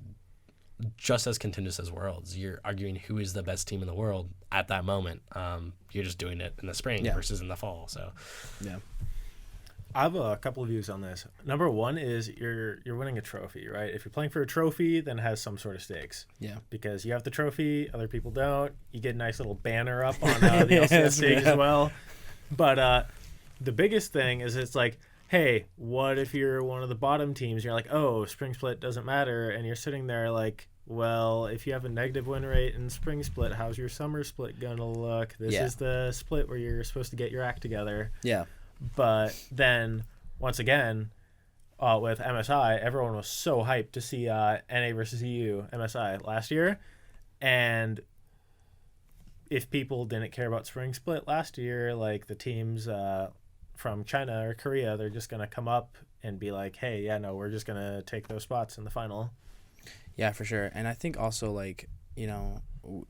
just as contentious as Worlds. You're arguing who is the best team in the world at that moment. You're just doing it in the spring versus in the fall. So, yeah. I have a couple of views on this. Number one is you're winning a trophy, right? If you're playing for a trophy, then it has some sort of stakes. Yeah. Because you have the trophy, other people don't. You get a nice little banner up on the LCS stage as well. But the biggest thing is it's like, hey, what if you're one of the bottom teams? You're like, oh, Spring Split doesn't matter. And you're sitting there like, well, if you have a negative win rate in Spring Split, how's your Summer Split going to look? This is the split where you're supposed to get your act together. Yeah. But then, once again, with MSI, everyone was so hyped to see NA versus EU MSI last year. And if people didn't care about Spring Split last year, like the teams from China or Korea, they're just going to come up and be like, hey, yeah, no, we're just going to take those spots in the final. Yeah, for sure. And I think also, like, you know,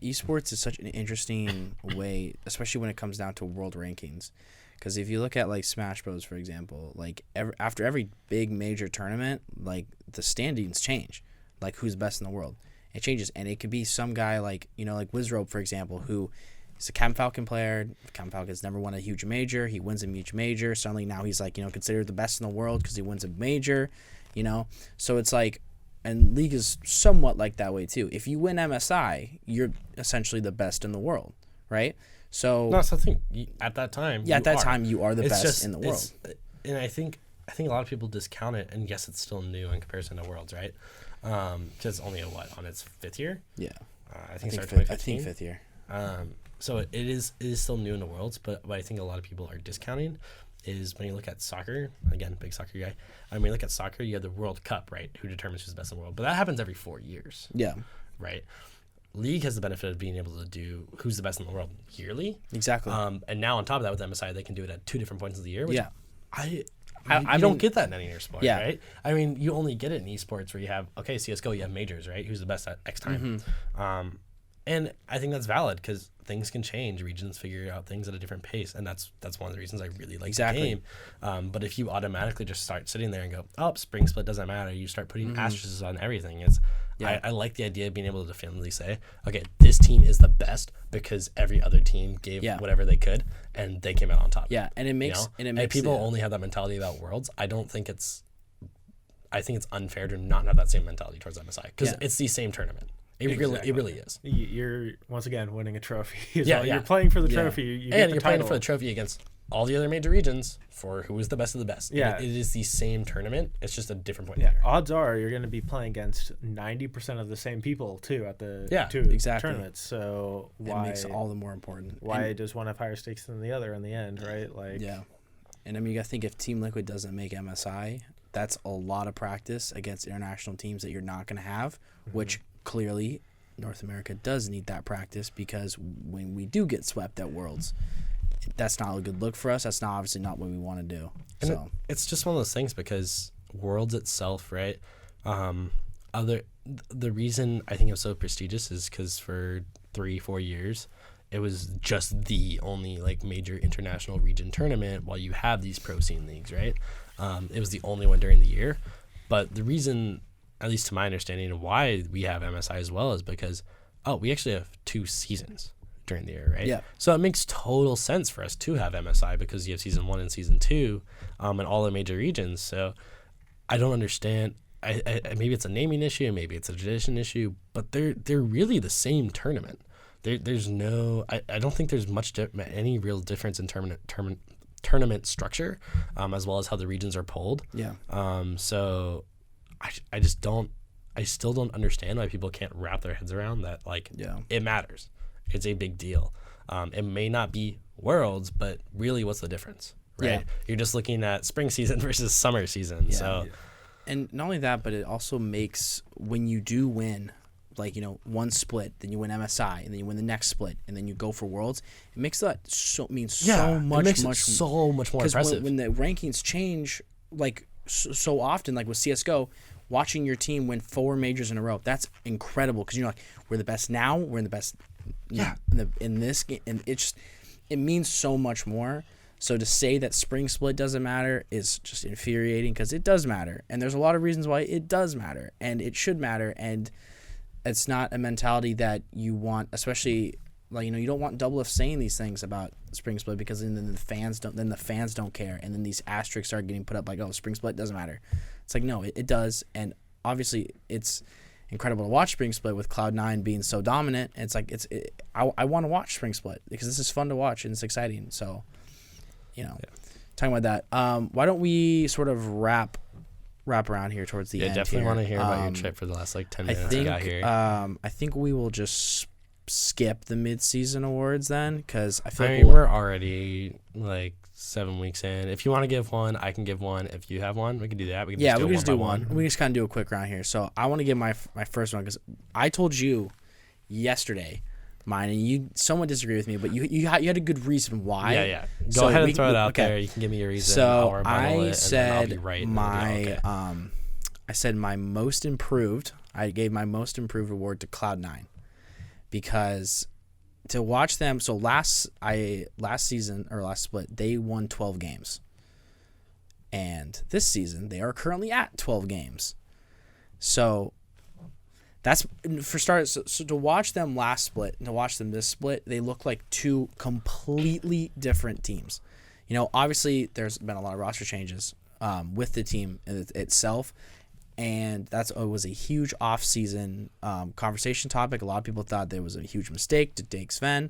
esports is such an interesting way, especially when it comes down to world rankings. Because if you look at, like, Smash Bros., for example, like, after every big major tournament, like, the standings change. Like, who's best in the world. It changes. And it could be some guy like, you know, like Wizrope, for example, who is a Cam Falcon player. Cam Falcon's never won a huge major. He wins a huge major. Suddenly now he's, like, you know, considered the best in the world because he wins a major, you know. So it's like, and League is somewhat like that way, too. If you win MSI, you're essentially the best in the world, right? So no, so I think at that time, time you are the best in the world. And I think a lot of people discount it, and yes, it's still new in comparison to Worlds, right? Just only on its 5th year. Yeah, I think it started 2015. I think 5th year. So it is still new in the Worlds, but what I think a lot of people are discounting is when you look at soccer, again, big soccer guy. When you look at soccer, you have the World Cup, right? Who determines who's the best in the world? But that happens every 4 years. Yeah. Right. League has the benefit of being able to do who's the best in the world yearly. Exactly. And now on top of that with MSI, they can do it at 2 different points of the year. Which yeah. I don't get that in any other sport, yeah. right? I mean, you only get it in esports where you have, okay, CSGO, you have majors, right? Who's the best at X time? Mm-hmm. And I think that's valid because things can change. Regions figure out things at a different pace, and that's one of the reasons I really like the game. But if you automatically just start sitting there and go, oh, Spring Split doesn't matter, you start putting asterisks on everything. I like the idea of being able to definitively say, okay, this team is the best because every other team gave whatever they could, and they came out on top. Yeah, and it makes people only have that mentality about Worlds. I think it's unfair to not have that same mentality towards MSI because it's the same tournament. It really is. You're once again winning a trophy. Yeah. You're playing for the trophy. You get the you're playing for the trophy against all the other major regions for who is the best of the best. Yeah, it is the same tournament. It's just a different point. Yeah, odds are you're going to be playing against 90% of the same people too at the two tournaments. So why it makes it all the more important? Why does one have higher stakes than the other in the end, right? Like and I mean, I think if Team Liquid doesn't make MSI, that's a lot of practice against international teams that you're not going to have, which clearly North America does need that practice because when we do get swept at Worlds, that's not a good look for us. That's obviously not what we want to do. And so it's just one of those things because Worlds itself, right? The reason I think it was so prestigious is because for 3-4 years, it was just the only like major international region tournament while you have these pro scene leagues, right? It was the only one during the year. But the reason, at least to my understanding, of why we have MSI as well is because, we actually have 2 seasons during the year, right? Yeah. So it makes total sense for us to have MSI because you have season 1 and season 2 in all the major regions. So I don't understand. I maybe it's a naming issue, maybe it's a tradition issue, but they're really the same tournament. There's no, I don't think there's any real difference in tournament structure, as well as how the regions are pulled. Yeah. So I still don't understand why people can't wrap their heads around that. Like, it matters. It's a big deal. It may not be Worlds, but really, what's the difference, right? Yeah. You're just looking at spring season versus summer season. Yeah. So, and not only that, but it also makes when you do win, like, you know, one split, then you win MSI, and then you win the next split, and then you go for Worlds. It makes that so much more impressive. Because when the rankings change, like so often, like with CS:GO, watching your team win 4 majors in a row, that's incredible because you're like, we're the best now, we're in the best in this game, and it means so much more. So to say that spring split doesn't matter is just infuriating because it does matter, and there's a lot of reasons why it does matter, and it should matter, and it's not a mentality that you want, especially like, you don't want Double F saying these things about Spring Split, because then the fans don't care, and then these asterisks are getting put up like, oh, Spring Split doesn't matter. It's like, no, it does, and obviously it's incredible to watch Spring Split with Cloud9 being so dominant. It's like I want to watch Spring Split because this is fun to watch and it's exciting. So, talking about that, why don't we sort of wrap around here towards the end? Definitely want to hear about your trip for the last 10 minutes you got here. I think we will just skip the mid-season awards then, because I feel like we're already 7 weeks in. If you want to give one, I can give one. If you have one, we can do that. We can just do one. We just kind of do a quick round here. So I want to give my first one, because I told you yesterday mine, and you somewhat disagree with me, but you had a good reason why. Yeah. Go ahead and throw it out there. You can give me your reason. So I said I said my most improved. I gave my most improved award to Cloud9, because to watch them. So last season or last split, they won 12 games, and this season they are currently at 12 games. So that's for starters. So to watch them last split and to watch them this split, they look like two completely different teams. Obviously there's been a lot of roster changes with the team itself, and it was a huge off-season conversation topic. A lot of people thought there was a huge mistake to take Sven.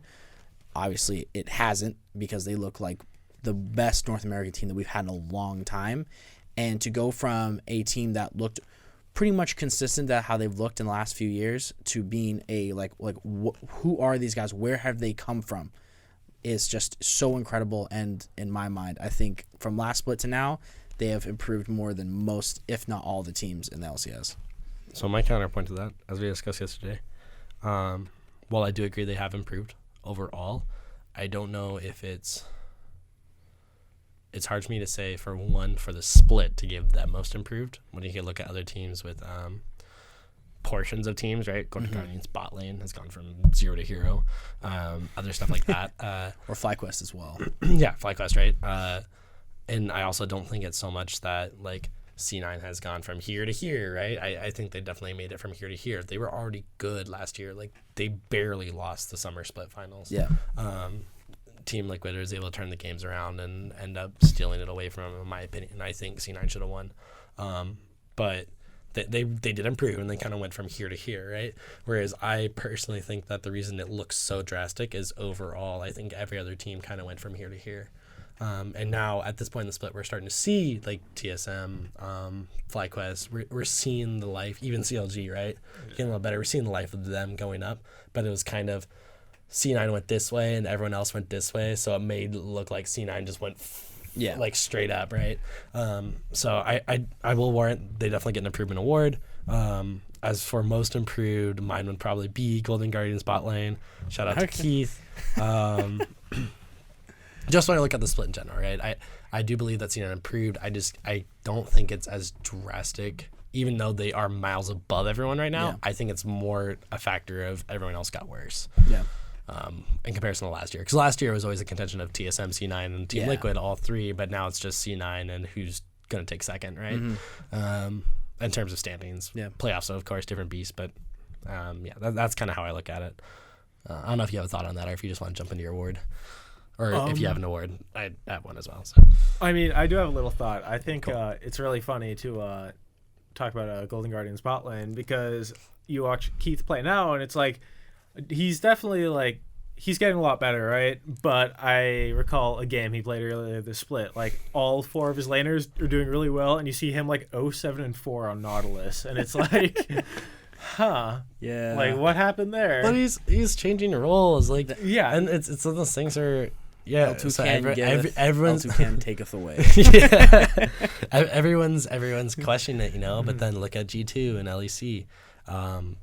Obviously, it hasn't, because they look like the best North American team that we've had in a long time. And to go from a team that looked pretty much consistent at how they've looked in the last few years to being who are these guys? Where have they come from? Is just so incredible. And in my mind, I think from last split to now, they have improved more than most, if not all, the teams in the LCS. So my counterpoint to that, as we discussed yesterday, while I do agree they have improved overall, I don't know if it's hard for me to say for the split to give that most improved when you can look at other teams with portions of teams, right? Golden Guardians bot lane has gone from 0 to hero, other stuff like that. Or FlyQuest as well. Yeah, FlyQuest, right? And I also don't think it's so much that C9 has gone from here to here, right? I think they definitely made it from here to here. They were already good last year. They barely lost the summer split finals. Yeah. Team Liquid was able to turn the games around and end up stealing it away from them, in my opinion. I think C9 should have won. But they did improve, and they kind of went from here to here, right? Whereas I personally think that the reason it looks so drastic is overall, I think every other team kind of went from here to here. And now at this point in the split, we're starting to see TSM, FlyQuest. We're seeing the life, even CLG, right? Getting a little better. We're seeing the life of them going up, but it was kind of C9 went this way and everyone else went this way, so it made it look like C9 just went straight up, right? So I will warrant they definitely get an improvement award. As for most improved, mine would probably be Golden Guardians bot lane. Shout out to Keith. Just when I look at the split in general, right? I do believe that C9 improved. I don't think it's as drastic, even though they are miles above everyone right now. Yeah. I think it's more a factor of everyone else got worse. Yeah. In comparison to last year, because last year was always a contention of TSM, C9, and Team Liquid, all three. But now it's just C9 and who's gonna take second, right? Mm-hmm. In terms of standings, playoffs, so of course, different beast. But that's kind of how I look at it. I don't know if you have a thought on that, or if you just want to jump into your award. Or if you have an award, I have one as well. So. I mean, I do have a little thought. I think it's really funny to talk about Golden Guardians bot lane, because you watch Keith play now, and it's he's definitely he's getting a lot better, right? But I recall a game he played earlier this split. All 4 of his laners are doing really well, and you see him 0-7-4 on Nautilus, and it's huh? Yeah. What happened there? But he's changing roles, and it's one of those things where. Yeah, L2 so everyone's L2 can taketh away. everyone's questioning it, But then look at G2 and LEC.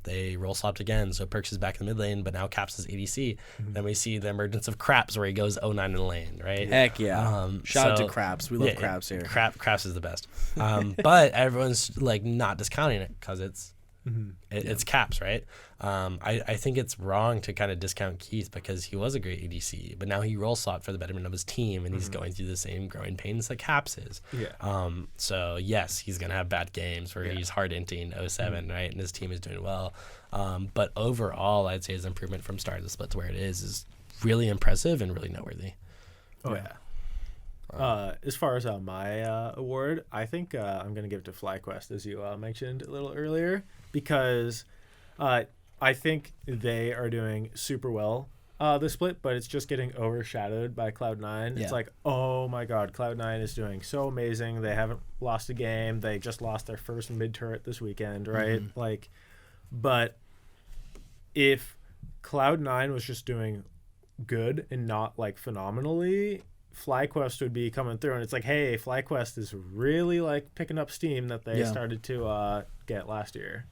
They role swapped again, so Perks is back in the mid lane, but now Caps is ADC. Mm-hmm. Then we see the emergence of Craps, where he goes 0-9 in the lane, right? Heck yeah! Shout out to Craps. We love Craps here. Craps is the best. But everyone's not discounting it because it's It's caps, right? I think it's wrong to kind of discount Keith because he was a great ADC, but now he role slot for the betterment of his team, and he's going through the same growing pains that Caps is. Yeah. So yes, he's gonna have bad games where he's hard inting 07, right, and his team is doing well. But overall, I'd say his improvement from start of the split to where it is really impressive and really noteworthy. Oh yeah. As far as my award, I think I'm going to give it to FlyQuest, as you mentioned a little earlier, because I think they are doing super well this split, but it's just getting overshadowed by Cloud9. Yeah. It's like, oh my God, Cloud9 is doing so amazing. They haven't lost a game. They just lost their first mid-turret this weekend, right? Like, but if Cloud9 was just doing good and not like phenomenally, FlyQuest would be coming through, and it's like, hey, FlyQuest is really like picking up steam that they started to get last year.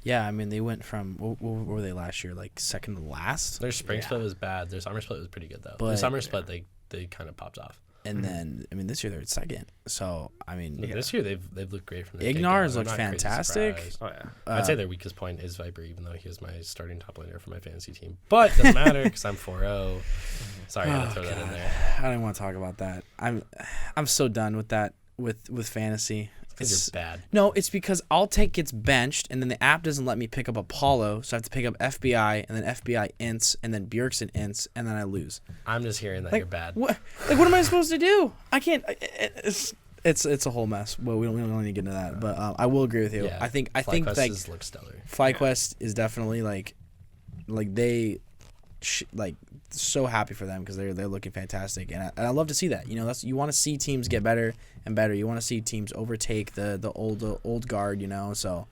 Yeah, I mean, they went from what were they last year? Like second to last. Their spring split was bad. Their summer split was pretty good though. But, the summer split they kind of popped off. And then I mean, this year they're at second. So I mean, This year they've looked great from the Ignar's looked fantastic. Oh yeah. I'd say their weakest point is Viper, even though he was my starting top laner for my fantasy team. But it doesn't matter because I'm 4-0. Sorry, I had to throw that in there. I don't even want to talk about that. I'm so done with that with fantasy. Because you're bad. No, it's because Alltake gets benched, and then the app doesn't let me pick up Apollo, so I have to pick up FBI, and then FBI ints, and then Bjergsen ints, and then I lose. I'm just hearing that Like, you're bad. What am I supposed to do? I can't. It's a whole mess. Well, we don't need to get into that, but I will agree with you. Yeah, I think FlyQuest like looks stellar. FlyQuest is definitely like they so happy for them because they're looking fantastic, and I love to see that. You know, you want to see teams get better and better. You want to see teams overtake the old guard. You know, so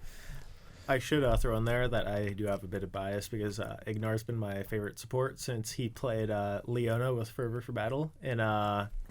I should throw in there that I do have a bit of bias because Ignar's been my favorite support since he played Leona with Fervor for Battle in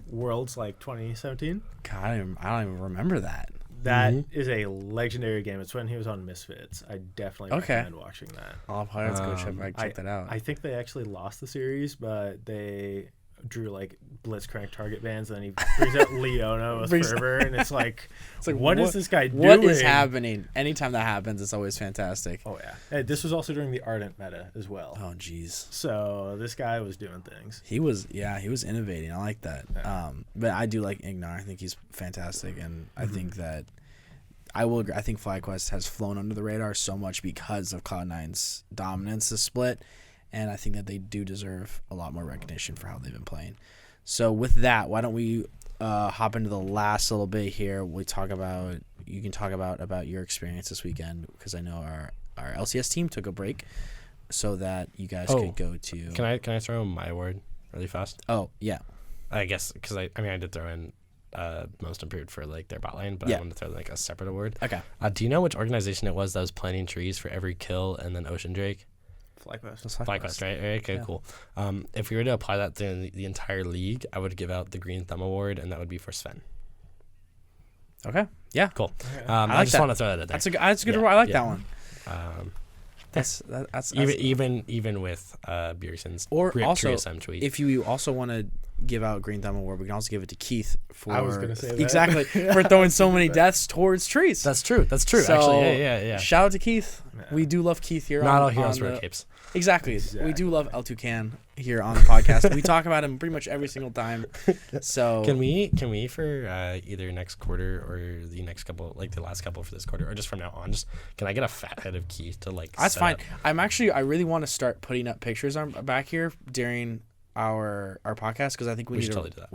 Worlds like 2017. God, I don't even remember that. That is a legendary game. It's when he was on Misfits. I definitely recommend watching that. I'll probably have to go check that out. I think they actually lost the series, but they drew like Blitzcrank target bans, and then he brings out Leona with Fervor, and it's like what is this guy doing? What is happening? Anytime that happens, it's always fantastic. Oh yeah. Hey, this was also during the Ardent meta as well. Oh jeez. So this guy was doing things. He was innovating. I like that. Yeah. But I do like Ignar. I think he's fantastic, and I think that I will agree. I think FlyQuest has flown under the radar so much because of Cloud9's dominance this split, and I think that they do deserve a lot more recognition for how they've been playing. So with that, why don't we hop into the last little bit here? You can talk about your experience this weekend, because I know our LCS team took a break so that you guys could go to. Can I throw my award really fast? Oh yeah. I guess because I did throw in most improved for like their bot lane, but I wanted to throw like a separate award. Okay. Do you know which organization it was that was planting trees for every kill and then Ocean Drake? FlyQuest, right? Okay, cool. If we were to apply that to the entire league, I would give out the Green Thumb Award, and that would be for Sven. Okay. Yeah. Cool. Okay. I just want to throw that in there. That's a good award. I like that one. That's even with Bjergsen's also tweet. If you also want to give out Green Thumb Award, we can also give it to Keith for I was gonna say that. Exactly for throwing so many deaths towards trees. That's true. So, actually, yeah. Shout out to Keith. Yeah. We do love Keith here. Not all heroes wear capes. Exactly. We do love El Toucan here on the podcast. We talk about him pretty much every single time. So can we for either next quarter or the next couple, like the last couple for this quarter, or just from now on, can I get a fat head of Keith to like? That's fine. Up? I really want to start putting up pictures on back here during our podcast, because I think we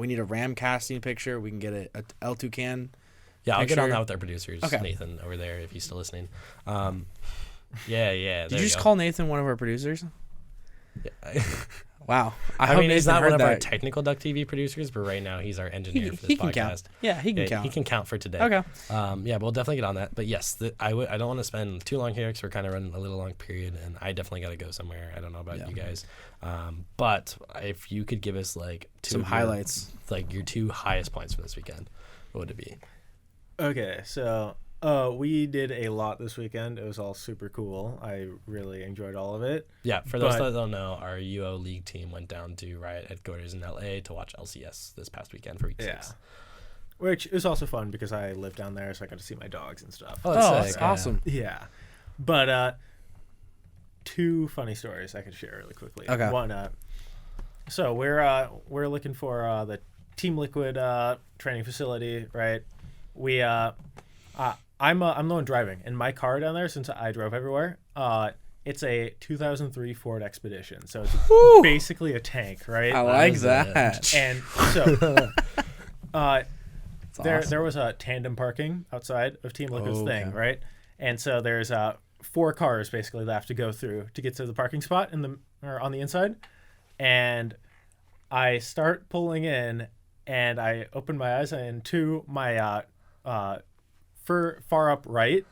need a Ram casting picture. We can get a El Toucan. Yeah, picture. I'll get on that with our producers, okay. Nathan over there, if he's still listening. Yeah. Did you just call Nathan one of our producers? Yeah. Wow. I mean, he's not one of our technical DuckTV producers, but right now he's our engineer for this podcast. Count. Yeah, he can count. He can count for today. Okay. We'll definitely get on that. But yes, I don't want to spend too long here because we're kind of running a little long period, and I definitely got to go somewhere. I don't know about you guys. But if you could give us like some highlights, like your two highest points from this weekend, what would it be? Okay, so we did a lot this weekend. It was all super cool. I really enjoyed all of it. Yeah, for those that don't know, our UO League team went down to Riot headquarters in LA to watch LCS this past weekend for week 6. Which is also fun because I live down there, so I got to see my dogs and stuff. Oh, that's awesome. Yeah. But two funny stories I could share really quickly. Okay. One, so we're looking for the Team Liquid training facility, right? I'm the one driving, and my car down there, since I drove everywhere, it's a 2003 Ford Expedition, so it's basically a tank, right? I like that. And so Awesome. there was a tandem parking outside of Team Liquid's thing, okay. right? And so there's 4 cars basically that have to go through to get to the parking spot on the inside. And I start pulling in, and I open my eyes, and to my far up right,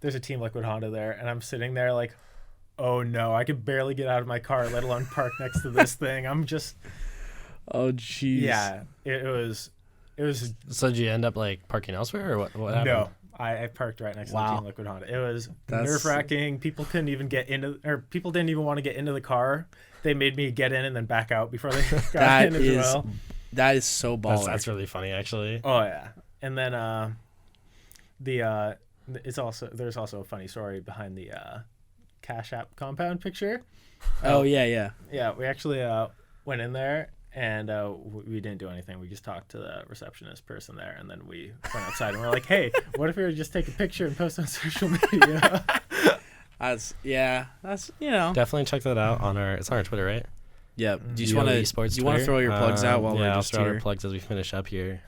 there's a Team Liquid Honda there, and I'm sitting there like, oh no, I could barely get out of my car, let alone park next to this thing. I'm just, Oh, jeez. yeah, it was. So did you end up like parking elsewhere, or what happened? No, I parked right next to the Team Liquid Honda. It was nerve-wracking. People couldn't even get into, or people didn't even want to get into the car. They made me get in and then back out before they got in as well. That is so baller. That's really funny, actually. Oh yeah, and then there's also a funny story behind the Cash App compound picture. Oh yeah. Yeah, we actually went in there. And we didn't do anything. We just talked to the receptionist person there, and then we went outside and we're like, "Hey, what if we were to just take a picture and post on social media?" That's Definitely check that out it's on our Twitter, right? Yeah. Do you UO want Esports to? You want to Twitter. throw your plugs out while we're I'll just throw out our here? plugs as we finish up here.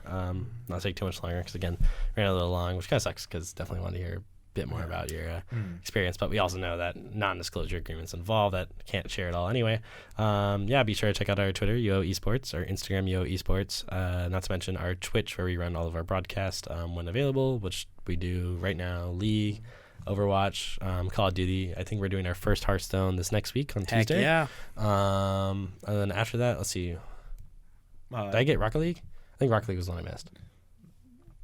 Not take too much longer because again, ran a little long, which kind of sucks because definitely want to hear a bit more about your experience. But we also know that non-disclosure agreements involved that can't share it all anyway. Be sure to check out our Twitter, UO Esports, our Instagram, UO Esports. Not to mention our Twitch, where we run all of our broadcasts when available, which we do right now. League, Overwatch, Call of Duty. I think we're doing our first Hearthstone this next week on Heck Tuesday. yeah. And then after that, let's see. Did I get Rocket League? I think Rocket League was the one I missed.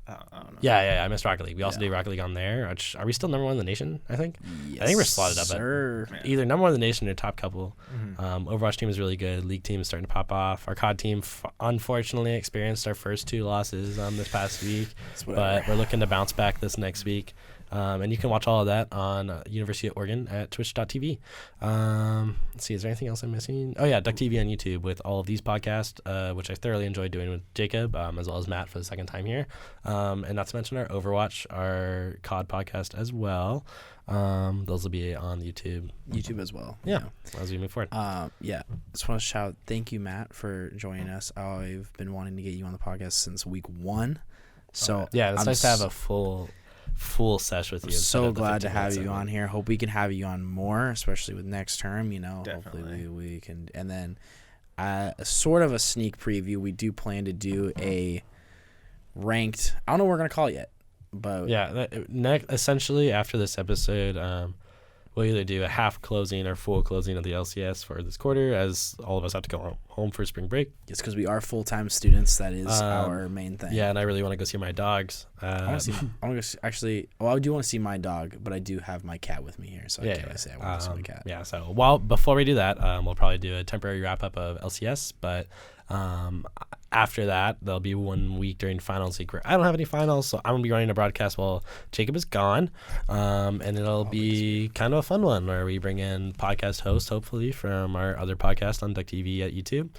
I don't know. Yeah, I missed Rocket League. We also do Rocket League on there. Are we still number 1 in the nation, I think? Yes, I think we're slotted up sir. at either number 1 in the nation or top couple. Overwatch team is really good. League team is starting to pop off. Our COD team, unfortunately, experienced our first 2 losses this past week. But we're looking to bounce back this next week. And you can watch all of that on University of Oregon at twitch.tv. Let's see, is there anything else I'm missing? Oh, yeah, DuckTV on YouTube with all of these podcasts, which I thoroughly enjoyed doing with Jacob, as well as Matt for the second time here. And not to mention our Overwatch, our COD podcast as well. Those will be on YouTube. YouTube as well. Yeah, as we move forward. Just want to shout thank you, Matt, for joining us. I've been wanting to get you on the podcast since week 1. So yeah, it's nice to have a full sesh with you. I'm so glad to have you on here. Hope we can have you on more, especially with next term. Definitely. Hopefully we can. And then sort of a sneak preview. We do plan to do a ranked. I don't know what we're gonna call it yet, but essentially after this episode, we'll either do a half closing or full closing of the LCS for this quarter, as all of us have to go home for spring break. It's because we are full-time students. That is our main thing. Yeah, and I really want to go see my dogs. I want to see. Actually, I do want to see my dog, but I do have my cat with me here, so I can't say I want to see my cat. Yeah. So before we do that, we'll probably do a temporary wrap up of LCS, but after that, there'll be 1 week during finals week where I don't have any finals, so I'm gonna be running a broadcast while Jacob is gone, and it'll be kind of a fun one where we bring in podcast hosts, hopefully from our other podcast on DuckTV at YouTube,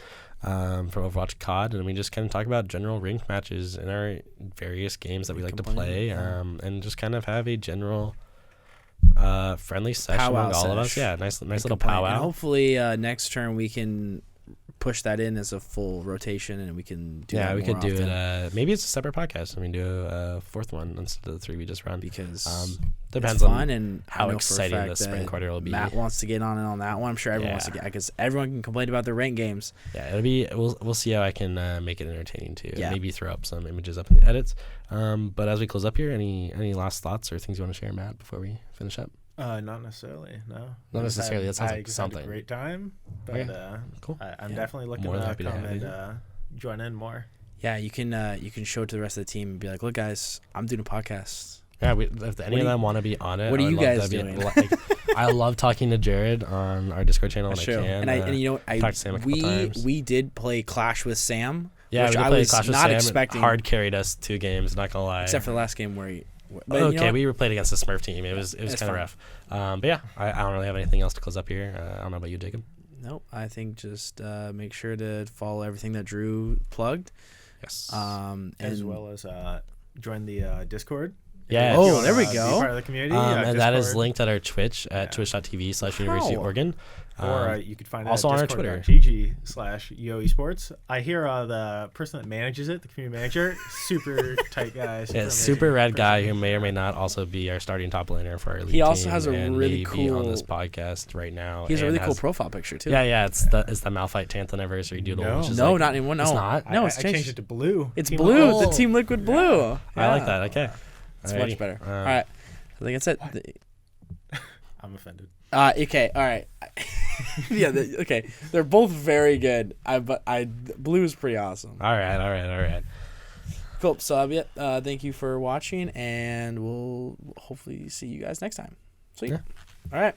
from Overwatch COD, and we just kind of talk about general ranked matches in our various games that we like to play, and just kind of have a general friendly session among all of us. Yeah, nice little powwow. And hopefully next term we can push that in as a full rotation, and we can do that we more could do often. it. Maybe it's a separate podcast. I mean, do a 4th one instead of the 3 we just run, because depends it's fun, on and how I know for a exciting fact the spring that quarter will be. Matt wants to get on that one. I'm sure everyone wants to get, because everyone can complain about their ranked games. Yeah, it'll be. We'll see how I can make it entertaining too. Yeah. And maybe throw up some images up in the edits. But as we close up here, any last thoughts or things you want to share, Matt, before we finish up? Not necessarily. No. Not necessarily. That sounds I like just had something. a great time, but Okay. Cool. I'm definitely looking More than to happy to come have and you. join in more. Yeah, you can show it to the rest of the team and be like, look, guys, I'm doing a podcast. Yeah, if any of them want to be on it, What are I would you love guys to be- doing? I love talking to Jared on our Discord channel when I can. And you know, talked to Sam a couple times. we did play Clash with Sam. Yeah, which we I played was Clash with not Sam. expecting. Hard carried us 2 games. Not gonna lie. Except for the last game where But you know okay, what? we were played against the Smurf team. It was It's kind of fine. rough. But yeah, I don't really have anything else to close up here. I don't know about you, Jacob. Nope. I think just make sure to follow everything that Drew plugged. Yes. As And well as join the Discord. Yeah. If Oh, you wanna there we be go. part of the community. And that is Discord. linked at our Twitch at twitch.tv/University of How? Oregon. Or you could find that also at on our Twitter. discord.gg/Yo Esports. I hear the person that manages it, the community manager, super tight guy. Yeah, amazing super rad person. guy who may or may not also be our starting top laner for our league He also team has a and really may be on cool- this podcast right now. he has a and really cool profile picture too. Yeah, it's the Malphite 10th anniversary doodle. No. Which is No, like, not anymore. No, It's not? No, I it's changed changed. it to blue. It's Team blue. Liquid. The Team Liquid blue. I like Yeah. that. Okay. It's Alrighty. much better. All right. I think that's it. I'm offended. Okay. All right. Yeah. Okay. They're both very good. But blue is pretty awesome. All right. Cool. So yeah. Thank you for watching, and we'll hopefully see you guys next time. Sweet. Yeah. All right.